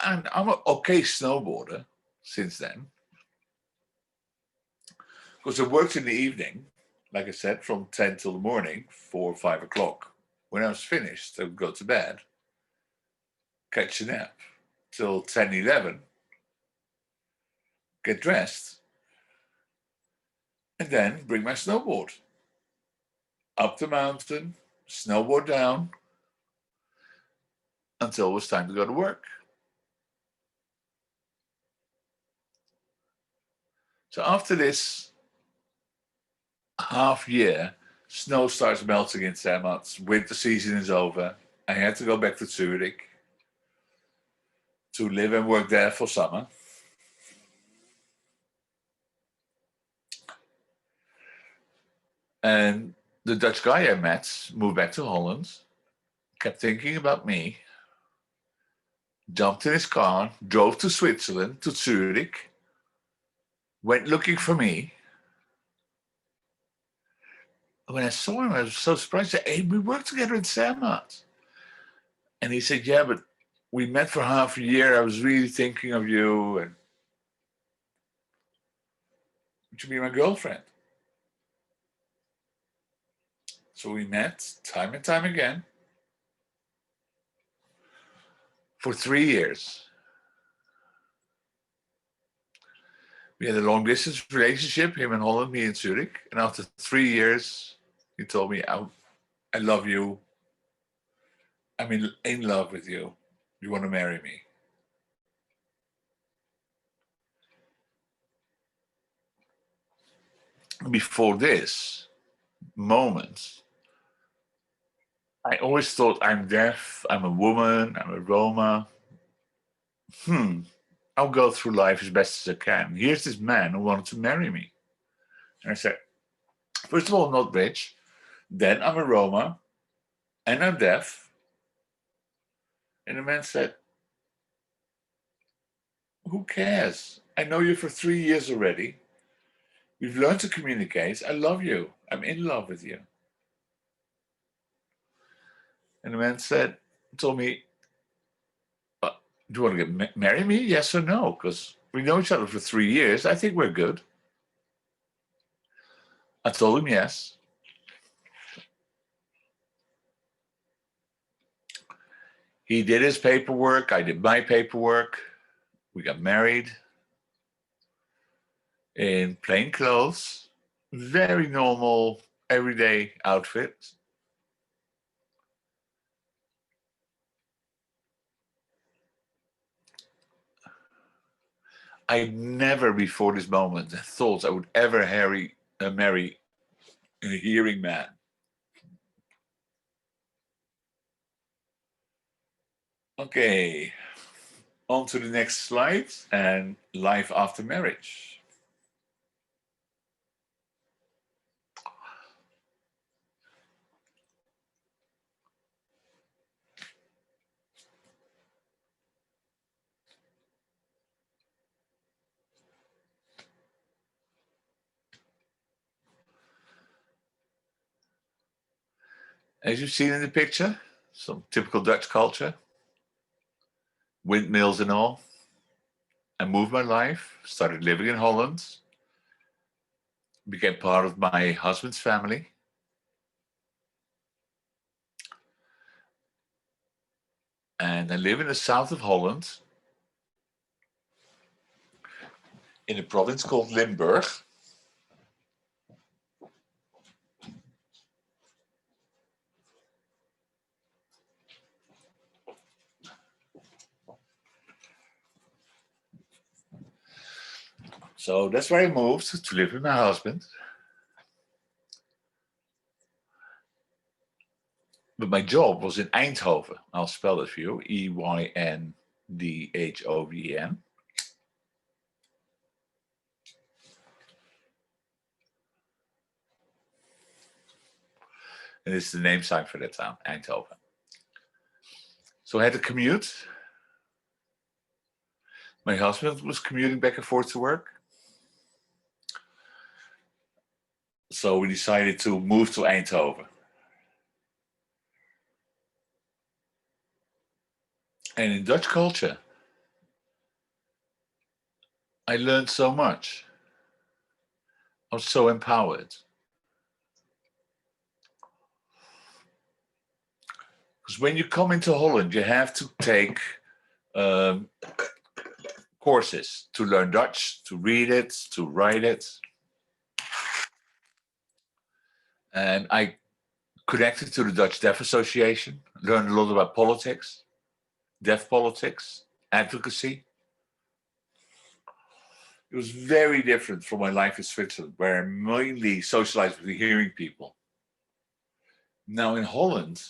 Speaker 1: And I'm an okay snowboarder since then. Because I worked in the evening, like I said, from 10 till the morning, 4 or 5 o'clock. When I was finished, I would go to bed, catch a nap till 10, 11, get dressed, and then bring my snowboard up the mountain, snowboard down, until it was time to go to work. So after this half year, snow starts melting in Zermatt, winter season is over. I had to go back to Zurich to live and work there for summer. And the Dutch guy I met moved back to Holland, kept thinking about me, jumped in his car, drove to Switzerland, to Zurich, went looking for me. When I saw him, I was so surprised. I said, hey, we worked together in Zermatt. And he said, yeah, but we met for half a year. I was really thinking of you. And would you be my girlfriend? So we met time and time again for 3 years. We had a long distance relationship, him in Holland, me in Zurich. And after 3 years, he told me, I love you. I'm in love with you. You want to marry me? Before this moment, I always thought I'm deaf, I'm a woman, I'm a Roma. I'll go through life as best as I can. Here's this man who wanted to marry me. And I said, first of all, I'm not rich. Then I'm a Roma and I'm deaf. And the man said, who cares? I know you for 3 years already. We've learned to communicate. I love you. I'm in love with you. And the man told me, do you want to marry me? Yes or no? Because we know each other for 3 years. I think we're good. I told him yes. He did his paperwork. I did my paperwork. We got married in plain clothes, very normal, everyday outfit. I never before this moment thought I would ever marry a hearing man. Okay, on to the next slide and life after marriage. As you've seen in the picture, some typical Dutch culture, windmills and all. I moved my life, started living in Holland, became part of my husband's family. And I live in the south of Holland, in a province called Limburg. So that's where I moved to live with my husband. But my job was in Eindhoven. I'll spell it for you, Eynndhoven. And it's the name sign for that town, Eindhoven. So I had to commute. My husband was commuting back and forth to work. So we decided to move to Eindhoven. And in Dutch culture, I learned so much. I was so empowered. Because when you come into Holland, you have to take um, courses to learn Dutch, to read it, to write it. And I connected to the Dutch Deaf Association, learned a lot about politics, deaf politics, advocacy. It was very different from my life in Switzerland, where I mainly socialized with the hearing people. Now in Holland,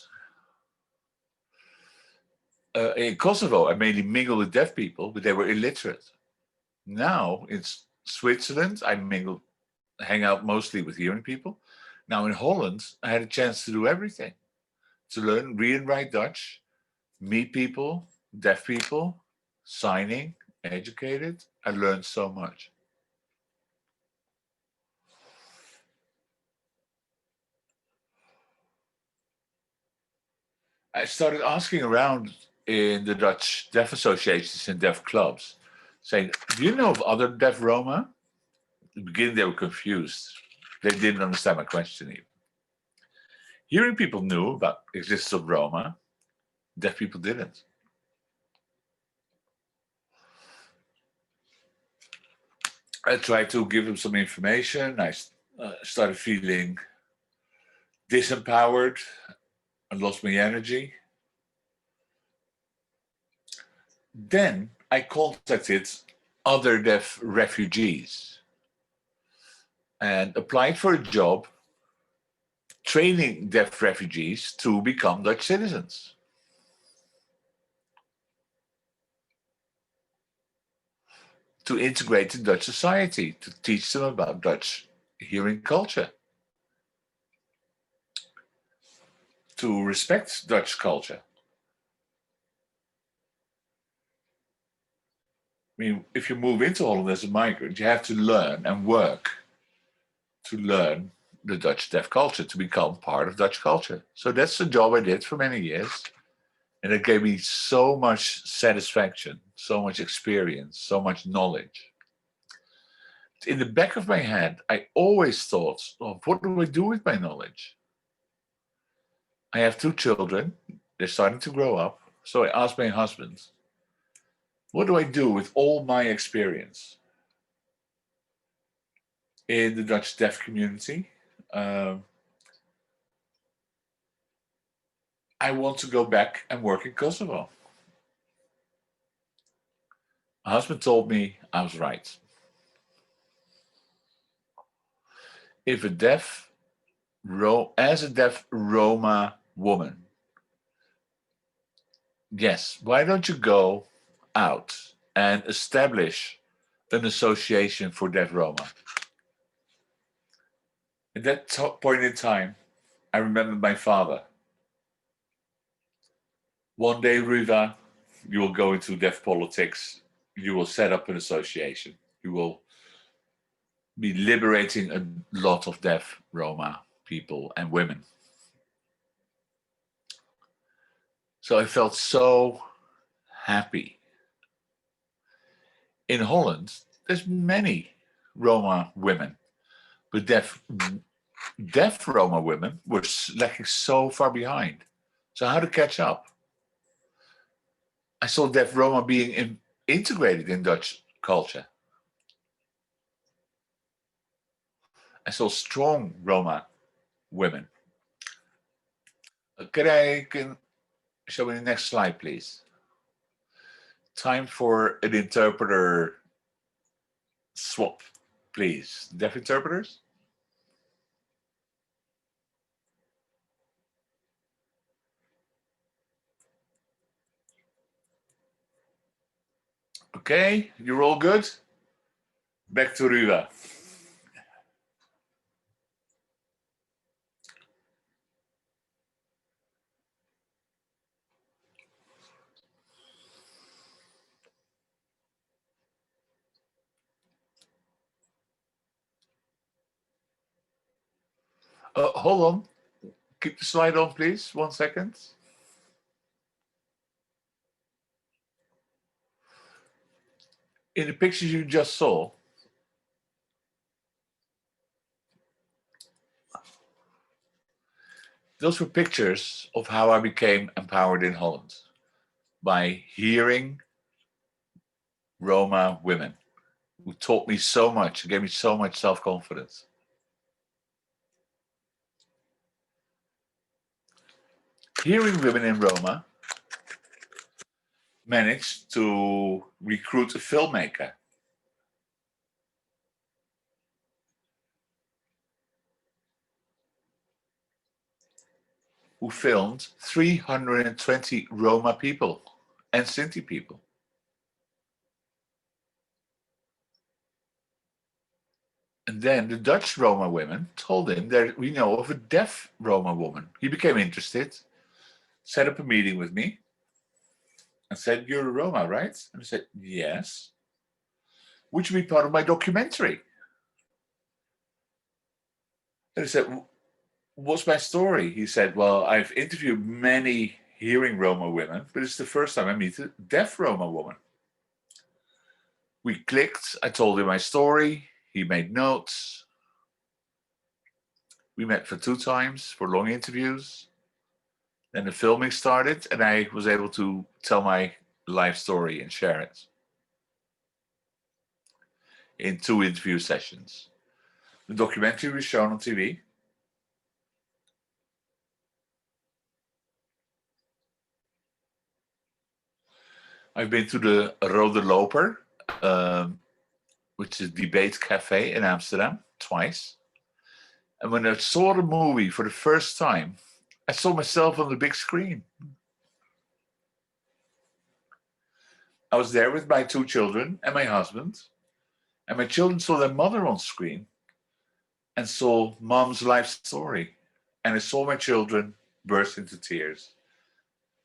Speaker 1: in Kosovo, I mainly mingled with deaf people, but they were illiterate. Now in Switzerland, I hang out mostly with hearing people. Now in Holland, I had a chance to do everything, to learn, read and write Dutch, meet people, deaf people, signing, educated. I learned so much. I started asking around in the Dutch deaf associations and deaf clubs, saying, do you know of other deaf Roma? In the beginning, they were confused. They didn't understand my question even. Hearing people knew about the existence of Roma, deaf people didn't. I tried to give them some information. I started feeling disempowered. I lost my energy. Then I contacted other deaf refugees and applied for a job training deaf refugees to become Dutch citizens. To integrate in Dutch society, to teach them about Dutch hearing culture, to respect Dutch culture. I mean, if you move into Holland as a migrant, you have to learn and work to learn the Dutch deaf culture, to become part of Dutch culture. So that's the job I did for many years. And it gave me so much satisfaction, so much experience, so much knowledge. In the back of my head, I always thought, oh, what do I do with my knowledge? I have 2 children. They're starting to grow up. So I asked my husband, what do I do with all my experience in the Dutch deaf community? I want to go back and work in Kosovo. My husband told me I was right. If a deaf Roma woman, yes, why don't you go out and establish an association for deaf Roma? At that point in time, I remember my father. One day, Ruva, you will go into deaf politics. You will set up an association. You will be liberating a lot of deaf Roma people and women. So I felt so happy. In Holland, there's many Roma women, but deaf Roma women were lagging so far behind. So how to catch up? I saw deaf Roma being integrated in Dutch culture. I saw strong Roma women. Can show me the next slide, please? Time for an interpreter swap, please. Deaf interpreters? Okay, you're all good? Back to Ruva. Hold on. Keep the slide on, please. 1 second. In the pictures you just saw, Those were pictures of how I became empowered in Holland by hearing Roma women who taught me so much, gave me so much self-confidence. Hearing women in Roma managed to recruit a filmmaker who filmed 320 Roma people and Sinti people. And then the Dutch Roma women told him that we know of a deaf Roma woman. He became interested, set up a meeting with me, and said, "You're a Roma, right?" And I said, "Yes." "Would you be part of my documentary?" And I said, "What's my story?" He said, "Well, I've interviewed many hearing Roma women, but it's the first time I meet a deaf Roma woman." We clicked. I told him my story. He made notes. We met for 2 times for long interviews. Then the filming started, and I was able to tell my life story and share it in 2 interview sessions. The documentary was shown on TV. I've been to the Rode Loper, which is a debate cafe in Amsterdam, twice. And when I saw the movie for the first time, I saw myself on the big screen. I was there with my 2 children and my husband, and my children saw their mother on screen and saw mom's life story. And I saw my children burst into tears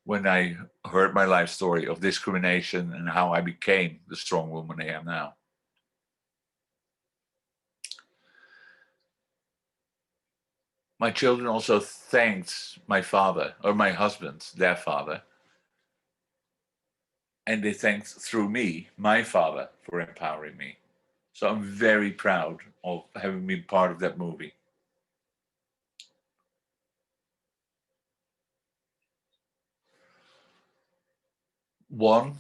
Speaker 1: when I heard my life story of discrimination and how I became the strong woman I am now. My children also thanked my father, or my husband, their father, and they thanked through me, my father, for empowering me. So I'm very proud of having been part of that movie. One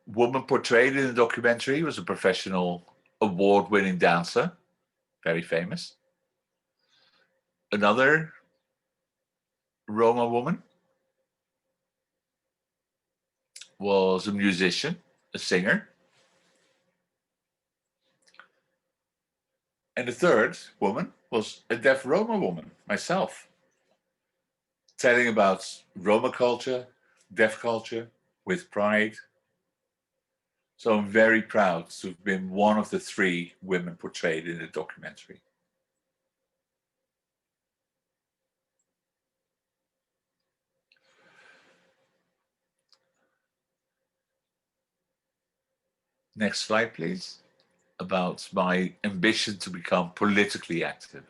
Speaker 1: woman portrayed in the documentary was a professional award-winning dancer, very famous. Another Roma woman was a musician, a singer. And the third woman was a deaf Roma woman, myself, telling about Roma culture, deaf culture, with pride. So I'm very proud to have been one of the 3 women portrayed in the documentary. Next slide, please. About my ambition to become politically active.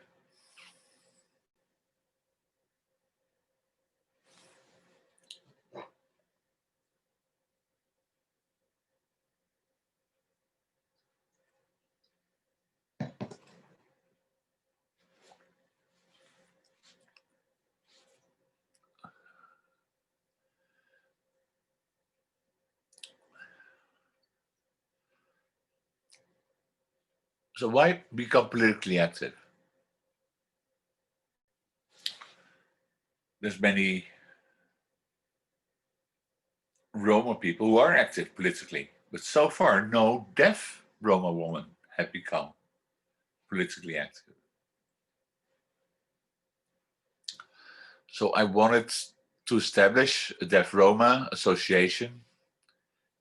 Speaker 1: So why become politically active? There's many Roma people who are active politically, but so far no deaf Roma woman have become politically active. So I wanted to establish a Deaf Roma association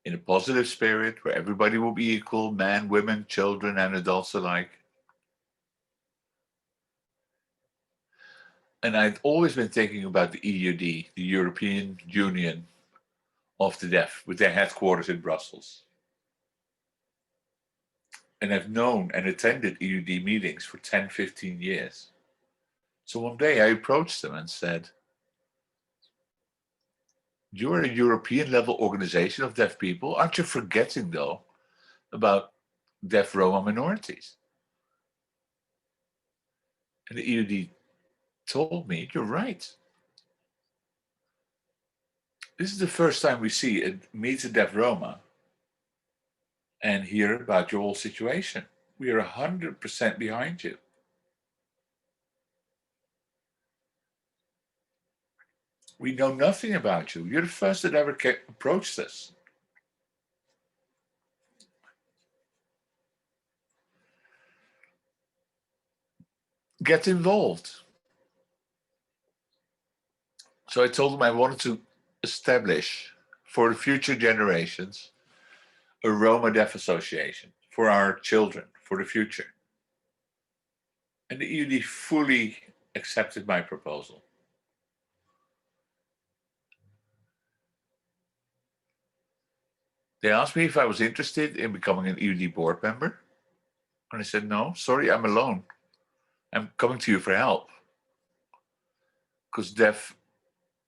Speaker 1: in a positive spirit where everybody will be equal, men, women, children, and adults alike. And I'd always been thinking about the EUD, the European Union of the Deaf, with their headquarters in Brussels. And I've known and attended EUD meetings for 10, 15 years. So one day I approached them and said, "You're a European level organization of deaf people. Aren't you forgetting, though, about deaf Roma minorities?" And the EUD told me, "You're right. This is the first time we meet a deaf Roma and hear about your whole situation. We are 100% behind you. We know nothing about you. You're the first that ever approached us. Get involved. So I told him I wanted to establish for the future generations a Roma Deaf Association for our children, for the future. And the EUD fully accepted my proposal. They asked me if I was interested in becoming an EUD board member. And I said, no, sorry, I'm alone. I'm coming to you for help. Because deaf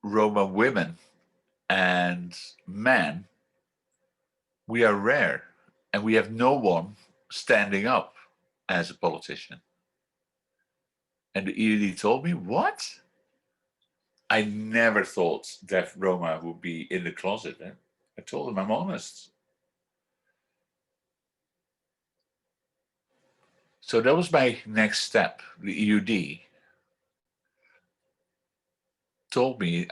Speaker 1: Roma women and men, we are rare. And we have no one standing up as a politician. And the EUD told me, what? I never thought deaf Roma would be in the closet. Eh? I told them I'm honest. So that was my next step. The EUD told me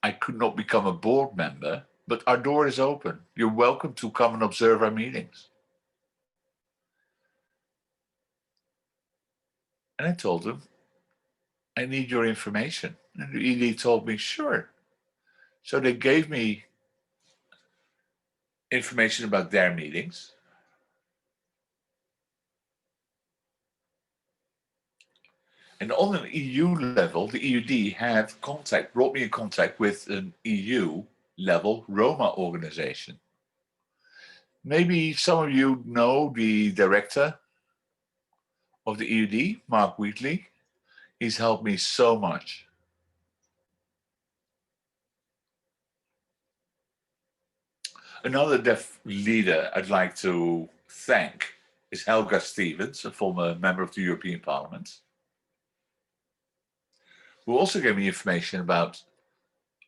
Speaker 1: I could not become a board member, but our door is open. You're welcome to come and observe our meetings. And I told them, I need your information. And the ED told me, sure. So they gave me information about their meetings. And on an EU level, the EUD brought me in contact with an EU level Roma organization. Maybe some of you know the director of the EUD, Mark Wheatley. He's helped me so much. Another deaf leader I'd like to thank is Helga Stevens, a former member of the European Parliament, who also gave me information about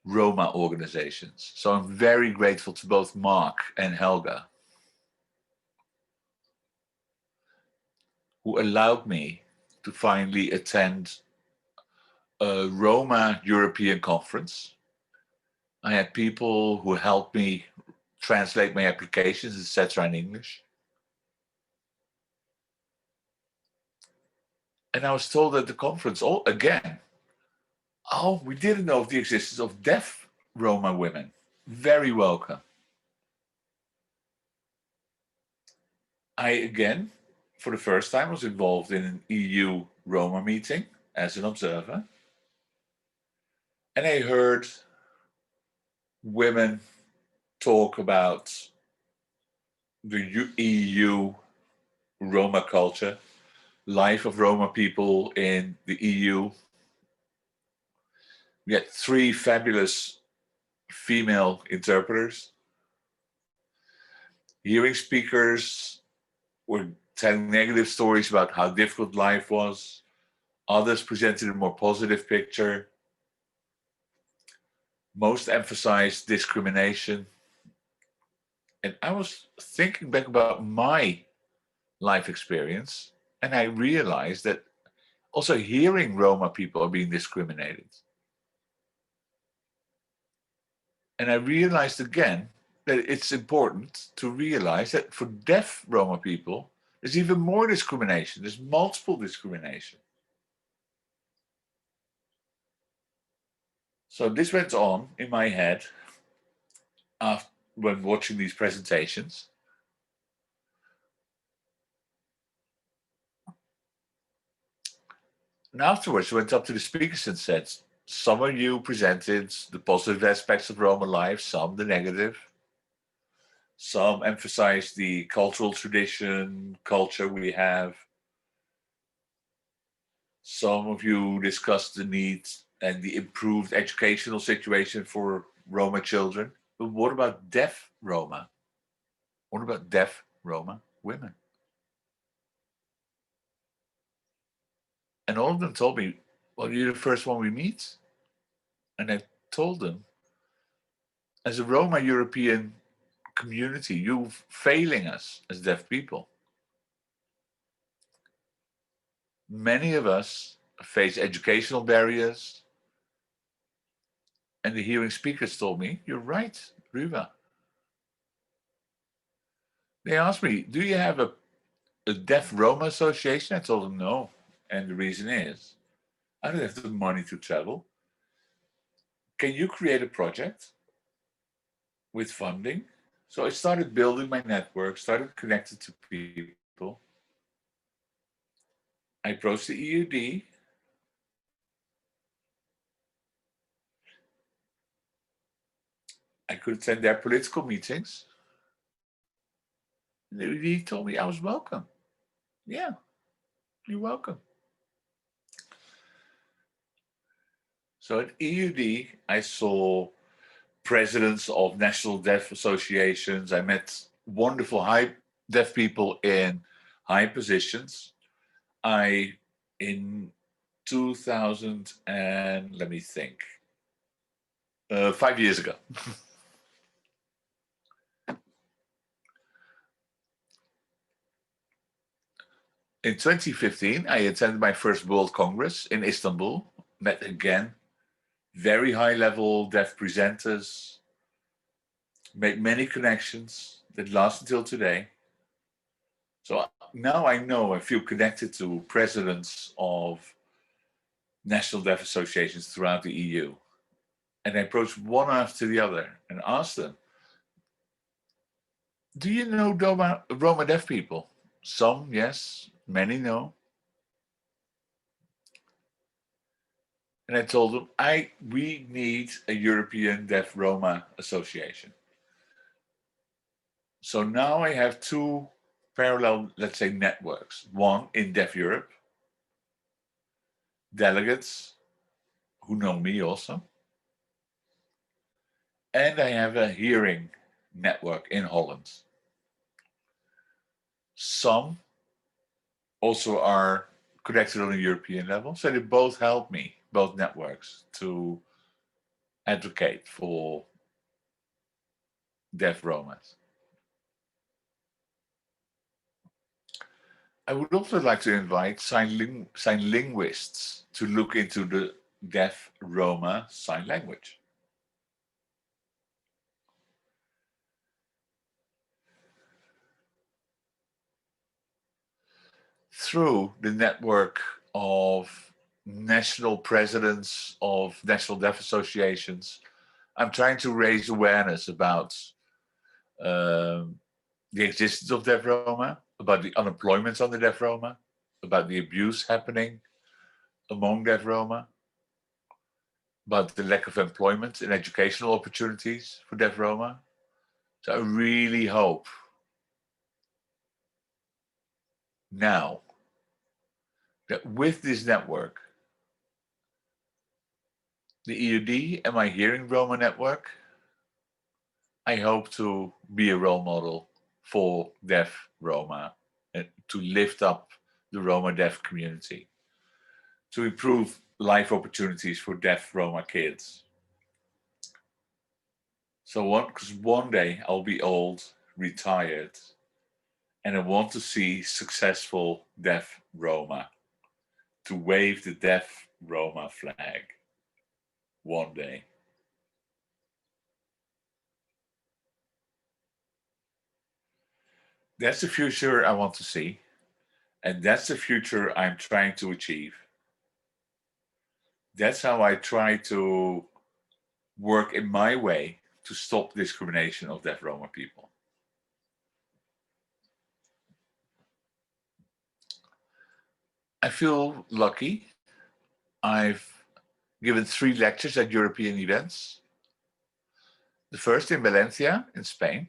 Speaker 1: Roma organizations. So I'm very grateful to both Mark and Helga, who allowed me to finally attend a Roma European conference. I had people who helped me translate my applications, etc. in English. And I was told at the conference, again, we didn't know of the existence of deaf Roma women. Very welcome. I, again, for the first time, was involved in an EU Roma meeting as an observer. And I heard women talk about the EU Roma culture, life of Roma people in the EU. We had 3 fabulous female interpreters. Hearing speakers were telling negative stories about how difficult life was. Others presented a more positive picture. Most emphasized discrimination. And I was thinking back about my life experience, and I realized that also hearing Roma people are being discriminated. And I realized again that it's important to realize that for deaf Roma people, there's even more discrimination. There's multiple discrimination. So this went on in my head when watching these presentations. And afterwards, I went up to the speakers and said, some of you presented the positive aspects of Roma life, some the negative. Some emphasized the cultural tradition, culture we have. Some of you discussed the need and the improved educational situation for Roma children. But what about deaf Roma? What about deaf Roma women? And all of them told me, well, you're the first one we meet. And I told them, as a Roma European community, you're failing us as deaf people. Many of us face educational barriers, and the hearing speakers told me, you're right, Ruva. They asked me, do you have a Deaf Roma association? I told them no. And the reason is, I don't have the money to travel. Can you create a project with funding? So I started building my network, started connected to people. I approached the EUD. I could attend their political meetings. And the EUD told me I was welcome. Yeah, you're welcome. So at EUD, I saw presidents of national deaf associations. I met wonderful high deaf people in high positions. In 2000 and let me think, 5 years ago. In 2015, I attended my first World Congress in Istanbul, met again very high level deaf presenters, made many connections that last until today. So now I feel connected to presidents of national deaf associations throughout the EU. And I approached one after the other and asked them, do you know Roma deaf people? Some, yes, many no. And I told them, we need a European Deaf Roma Association. So now I have two parallel, let's say, networks. One in Deaf Europe, delegates who know me also. And I have a hearing network in Holland. Some also are connected on a European level. So they both help me, both networks, to advocate for deaf Romas. I would also like to invite sign linguists to look into the deaf Roma sign language. Through the network of national presidents of national deaf associations, I'm trying to raise awareness about the existence of deaf Roma, about the unemployment on the deaf Roma, about the abuse happening among deaf Roma, about the lack of employment and educational opportunities for deaf Roma. So I really hope now that with this network, the EUD and my Hearing Roma network, I hope to be a role model for deaf Roma and to lift up the Roma deaf community, to improve life opportunities for deaf Roma kids. So because one day I'll be old, retired, and I want to see successful deaf Roma, to wave the deaf Roma flag one day. That's the future I want to see, and that's the future I'm trying to achieve. That's how I try to work in my way to stop discrimination of deaf Roma people. I feel lucky. I've given 3 lectures at European events. The first in Valencia, in Spain.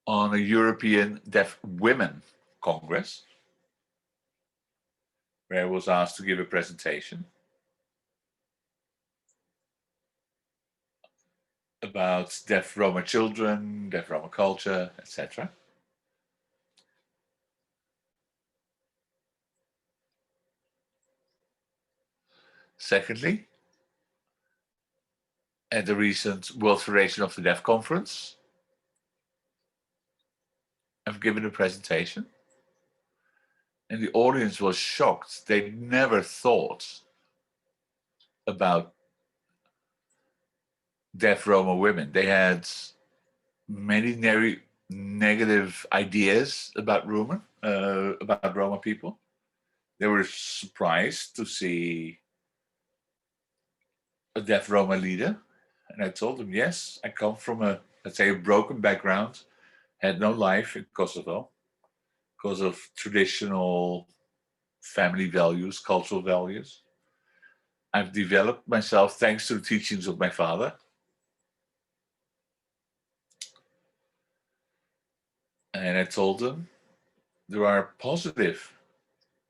Speaker 1: On a European Deaf Women Congress, where I was asked to give a presentation about deaf Roma children, deaf Roma culture, etc. Secondly, at the recent World Federation of the Deaf Conference, I've given a presentation, and the audience was shocked. They never thought about deaf Roma women. They had many negative ideas about Roma people. They were surprised to see a deaf Roma leader. And I told them, yes, I come from let's say, a broken background, had no life in Kosovo because of traditional family values, cultural values. I've developed myself thanks to the teachings of my father. And I told them there are positive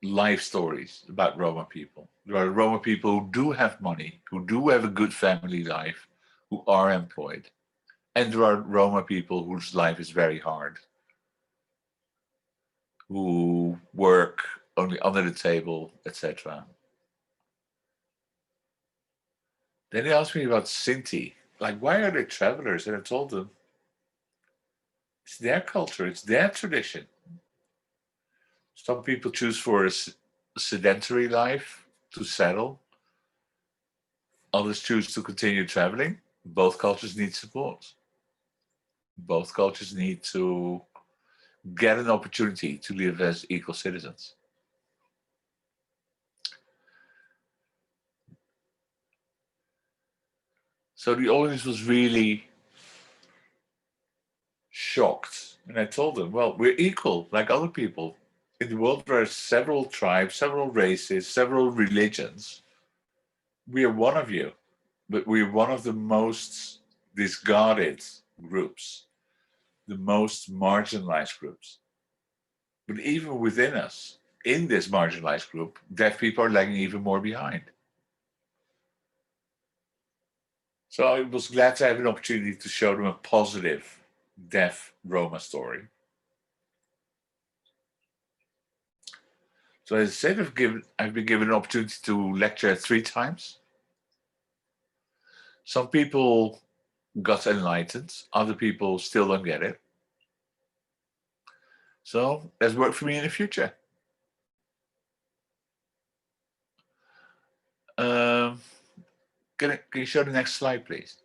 Speaker 1: life stories about Roma people. There are Roma people who do have money, who do have a good family life, who are employed. And there are Roma people whose life is very hard, who work only under the table, etc. Then they asked me about Sinti. Like, why are they travelers? And I told them, it's their culture, it's their tradition. Some people choose for a sedentary life to settle. Others choose to continue traveling. Both cultures need support. Both cultures need to get an opportunity to live as equal citizens. So the audience was really shocked. And I told them, well, we're equal like other people. In the world, there are several tribes, several races, several religions. We are one of you, but we're one of the most discarded groups, the most marginalized groups. But even within us, in this marginalized group, deaf people are lagging even more behind. So I was glad to have an opportunity to show them a positive deaf Roma story. So as I said, I've been given an opportunity to lecture 3 times. Some people got enlightened, other people still don't get it. So that's work for me in the future. Um, can you show the next slide, please?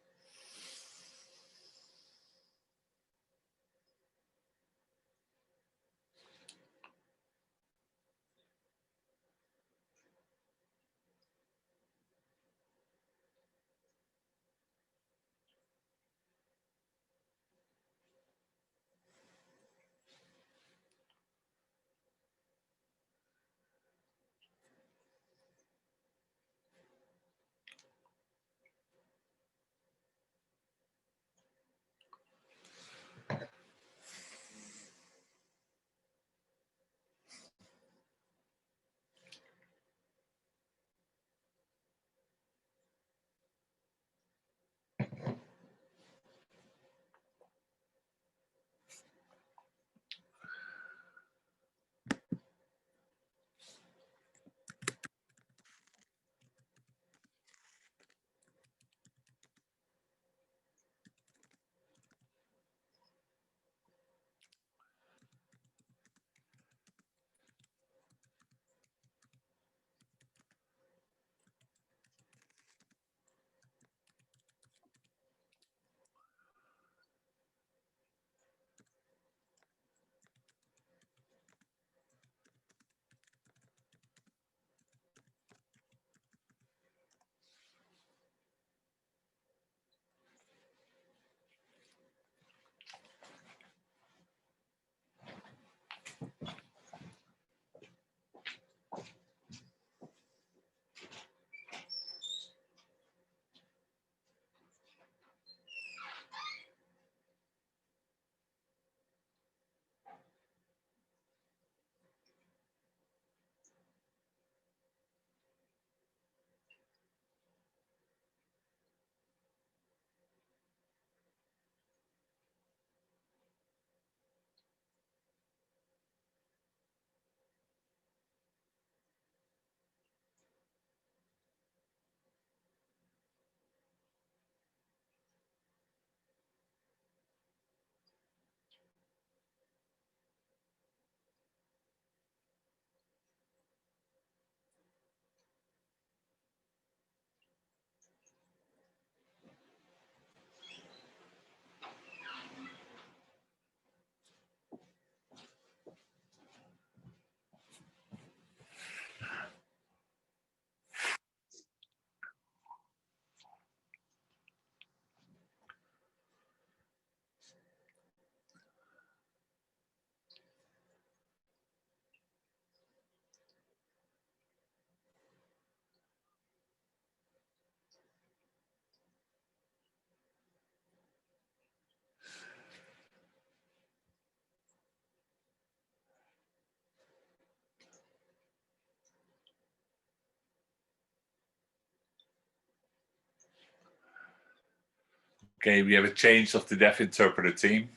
Speaker 1: Okay, we have a change of the deaf interpreter team.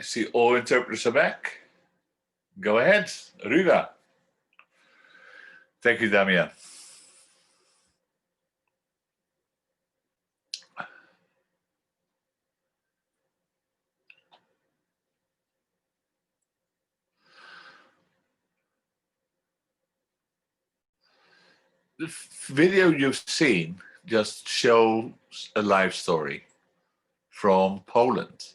Speaker 1: See all interpreters are back. Go ahead, Ruva. Thank you, Damian. The video you've seen just shows a life story from Poland.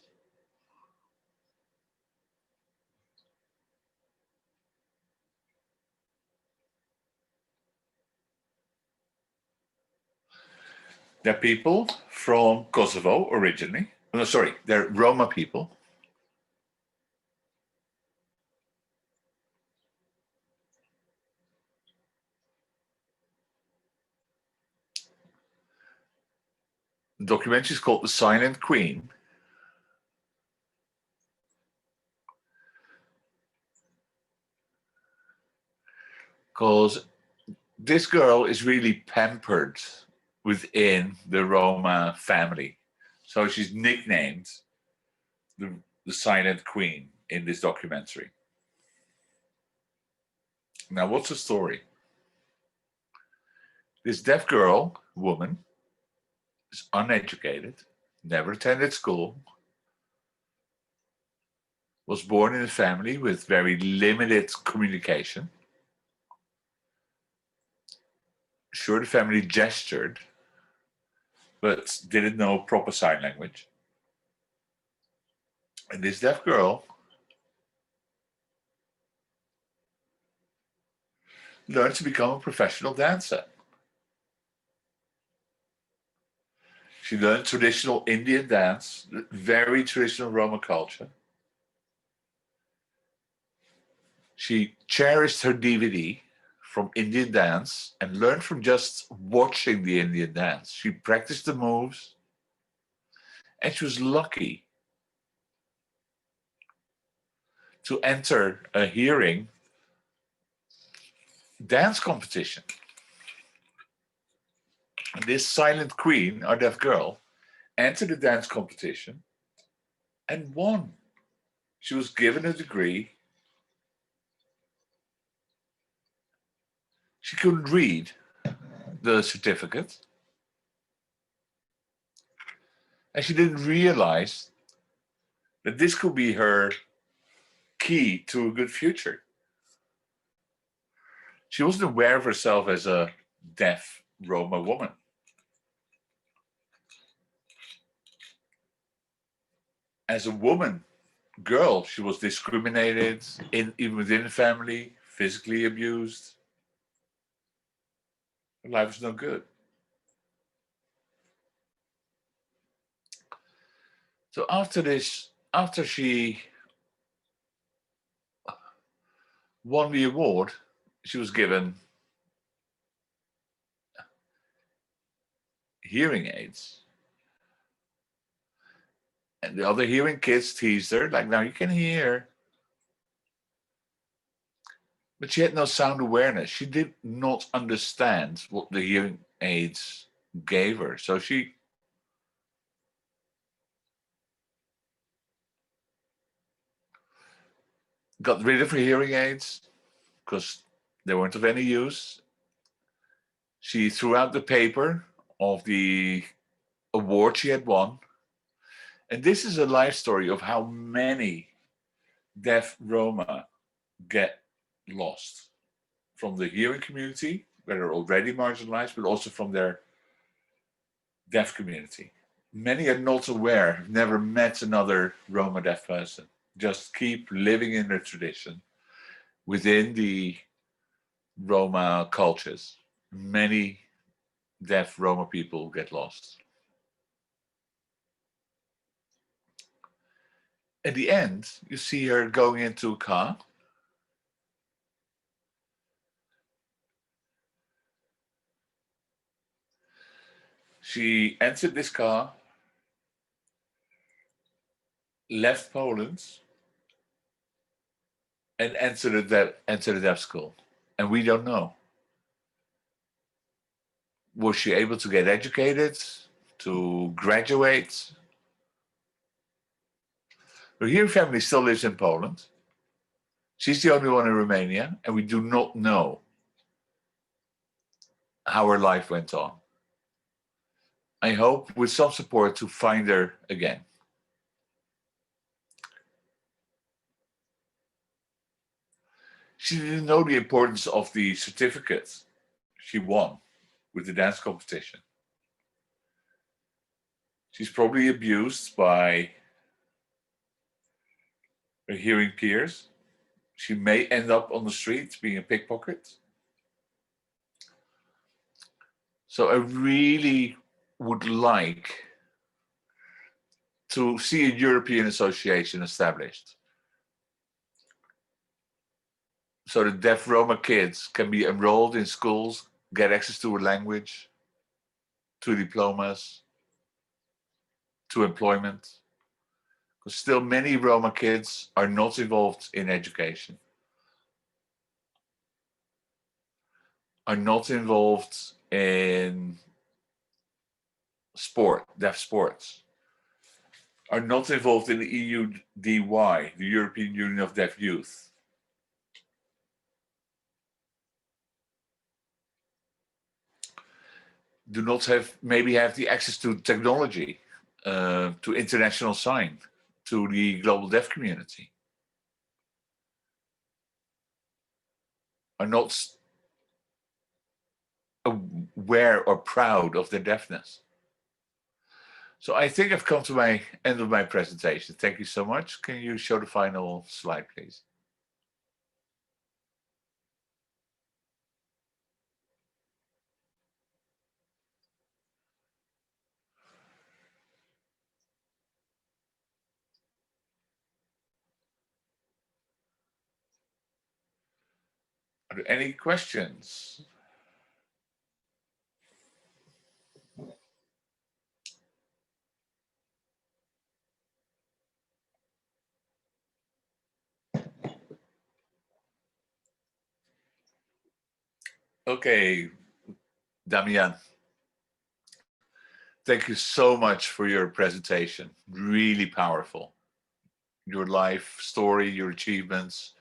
Speaker 1: They're people from Kosovo originally. No, sorry, they're Roma people. The documentary is called The Silent Queen. Because this girl is really pampered within the Roma family. So she's nicknamed the Silent Queen in this documentary. Now, what's the story? This deaf girl, woman, is uneducated, never attended school, was born in a family with very limited communication. Sure, the family gestured, but didn't know proper sign language. And this deaf girl learned to become a professional dancer. She learned traditional Indian dance, very traditional Roma culture. She cherished her DVD from Indian dance and learned from just watching the Indian dance. She practiced the moves, and she was lucky to enter a hearing dance competition. And this silent queen, our deaf girl, entered the dance competition and won. She was given a degree. She couldn't read the certificate, and she didn't realize that this could be her key to a good future. She wasn't aware of herself as a deaf Roma woman. As a woman, girl, she was discriminated even within the family, physically abused. Her life was no good. So after she won the award, she was given hearing aids. And the other hearing kids teased her, like, now you can hear. But she had no sound awareness. She did not understand what the hearing aids gave her. So she got rid of her hearing aids because they weren't of any use. She threw out the paper of the award she had won. And this is a life story of how many deaf Roma get lost from the hearing community, where they're already marginalized, but also from their deaf community. Many are not aware, have never met another Roma deaf person, just keep living in their tradition within the Roma cultures. Many deaf Roma people get lost. At the end, you see her going into a car. She entered this car, left Poland, and enter the deaf school. And we don't know. Was she able to get educated, to graduate? Her Hearing family still lives in Poland. She's the only one in Romania, and we do not know how her life went on. I hope with some support to find her again. She didn't know the importance of the certificate she won with the dance competition. She's probably abused by her hearing peers. She may end up on the street being a pickpocket. So I really would like to see a European association established so that deaf Roma kids can be enrolled in schools, get access to a language, to diplomas, to employment. Because still many Roma kids are not involved in education, are not involved in sport, deaf sports, are not involved in the EUDY, the European Union of Deaf Youth. Do not have, maybe have the access to technology, to international sign, to the global deaf community. Are not aware or proud of their deafness. So I think I've come to my end of my presentation. Thank you so much. Can you show the final slide, please? Are there any questions? Okay, Damian. Thank you so much for your presentation. Really powerful. Your life story, your achievements,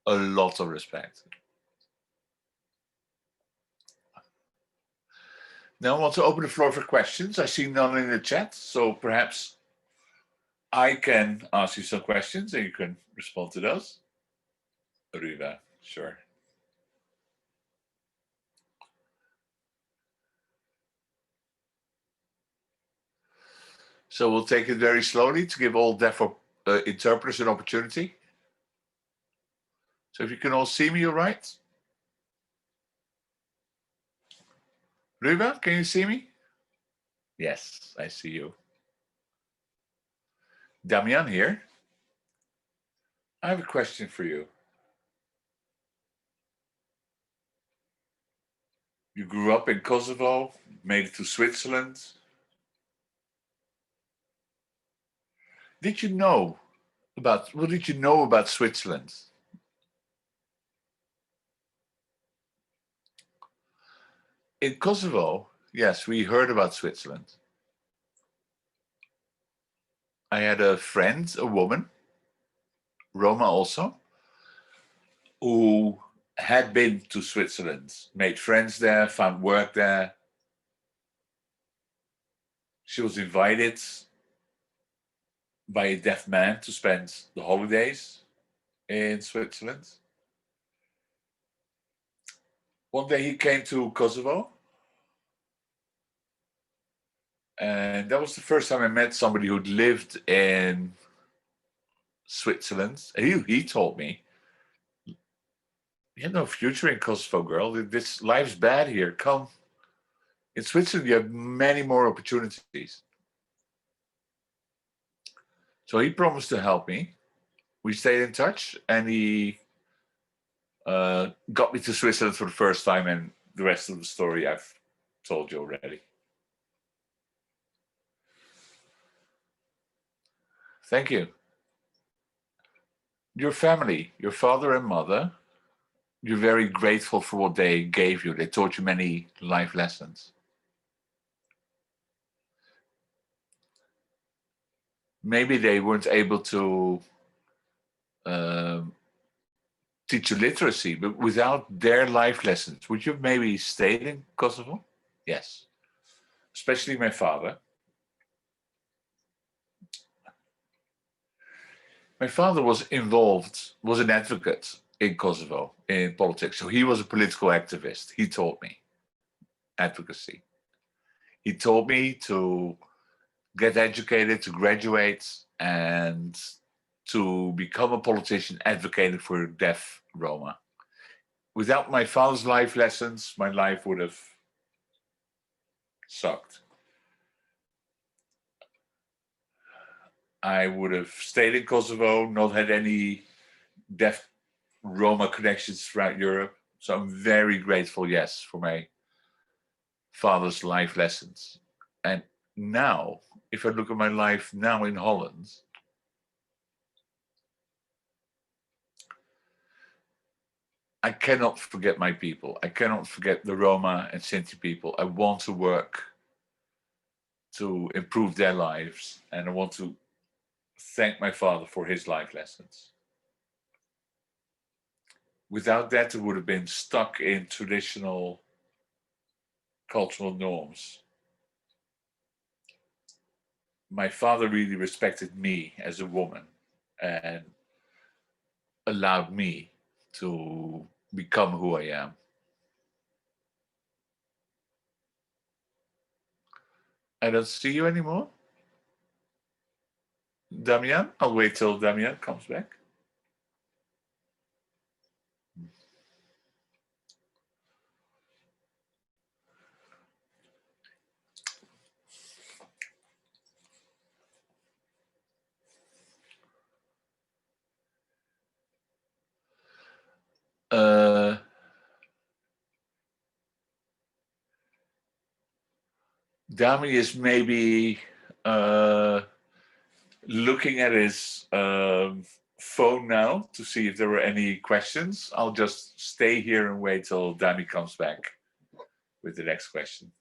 Speaker 1: a lot of respect. Now I want to open the floor for questions. I see none in the chat, so perhaps I can ask you some questions and you can respond to those. Ruva, sure. So we'll take it very slowly to give all deaf interpreters an opportunity. So if you can all see me all right? Ruva, can you see me? Yes, I see you. Damian here. I have a question for you. You grew up in Kosovo, made it to Switzerland. What did you know about Switzerland? In Kosovo, yes, we heard about Switzerland. I had a friend, a woman, Roma also, who had been to Switzerland, made friends there, found work there. She was invited by a deaf man to spend the holidays in Switzerland. One day he came to Kosovo, and that was the first time I met somebody who'd lived in Switzerland. He told me, "You have no future in Kosovo, girl. This life's bad here. Come. In Switzerland, you have many more opportunities." So he promised to help me. We stayed in touch, and he got me to Switzerland for the first time, and the rest of the story I've told you already. Thank you. Your family, your father and mother, you're very grateful for what they gave you. They taught you many life lessons. Maybe they weren't able to um, teach you literacy, but without their life lessons, would you have maybe stayed in Kosovo? Yes, especially my father. My father was involved, was an advocate in Kosovo in politics. So he was a political activist. He taught me advocacy. He taught me to get educated, to graduate, and to become a politician advocating for deaf Roma. Without my father's life lessons, my life would have sucked. I would have stayed in Kosovo, not had any deaf Roma connections throughout Europe. So I'm very grateful, yes, for my father's life lessons. And now, if I look at my life now in Holland, I cannot forget my people. I cannot forget the Roma and Sinti people. I want to work to improve their lives, and I want to thank my father for his life lessons. Without that, it would have been stuck in traditional cultural norms. My father really respected me as a woman and allowed me to become who I am. I don't see you anymore. Damian, I'll wait till Damian comes back. Dami is maybe looking at his phone now to see if there were any questions. I'll just stay here and wait till Dami comes back with the next question.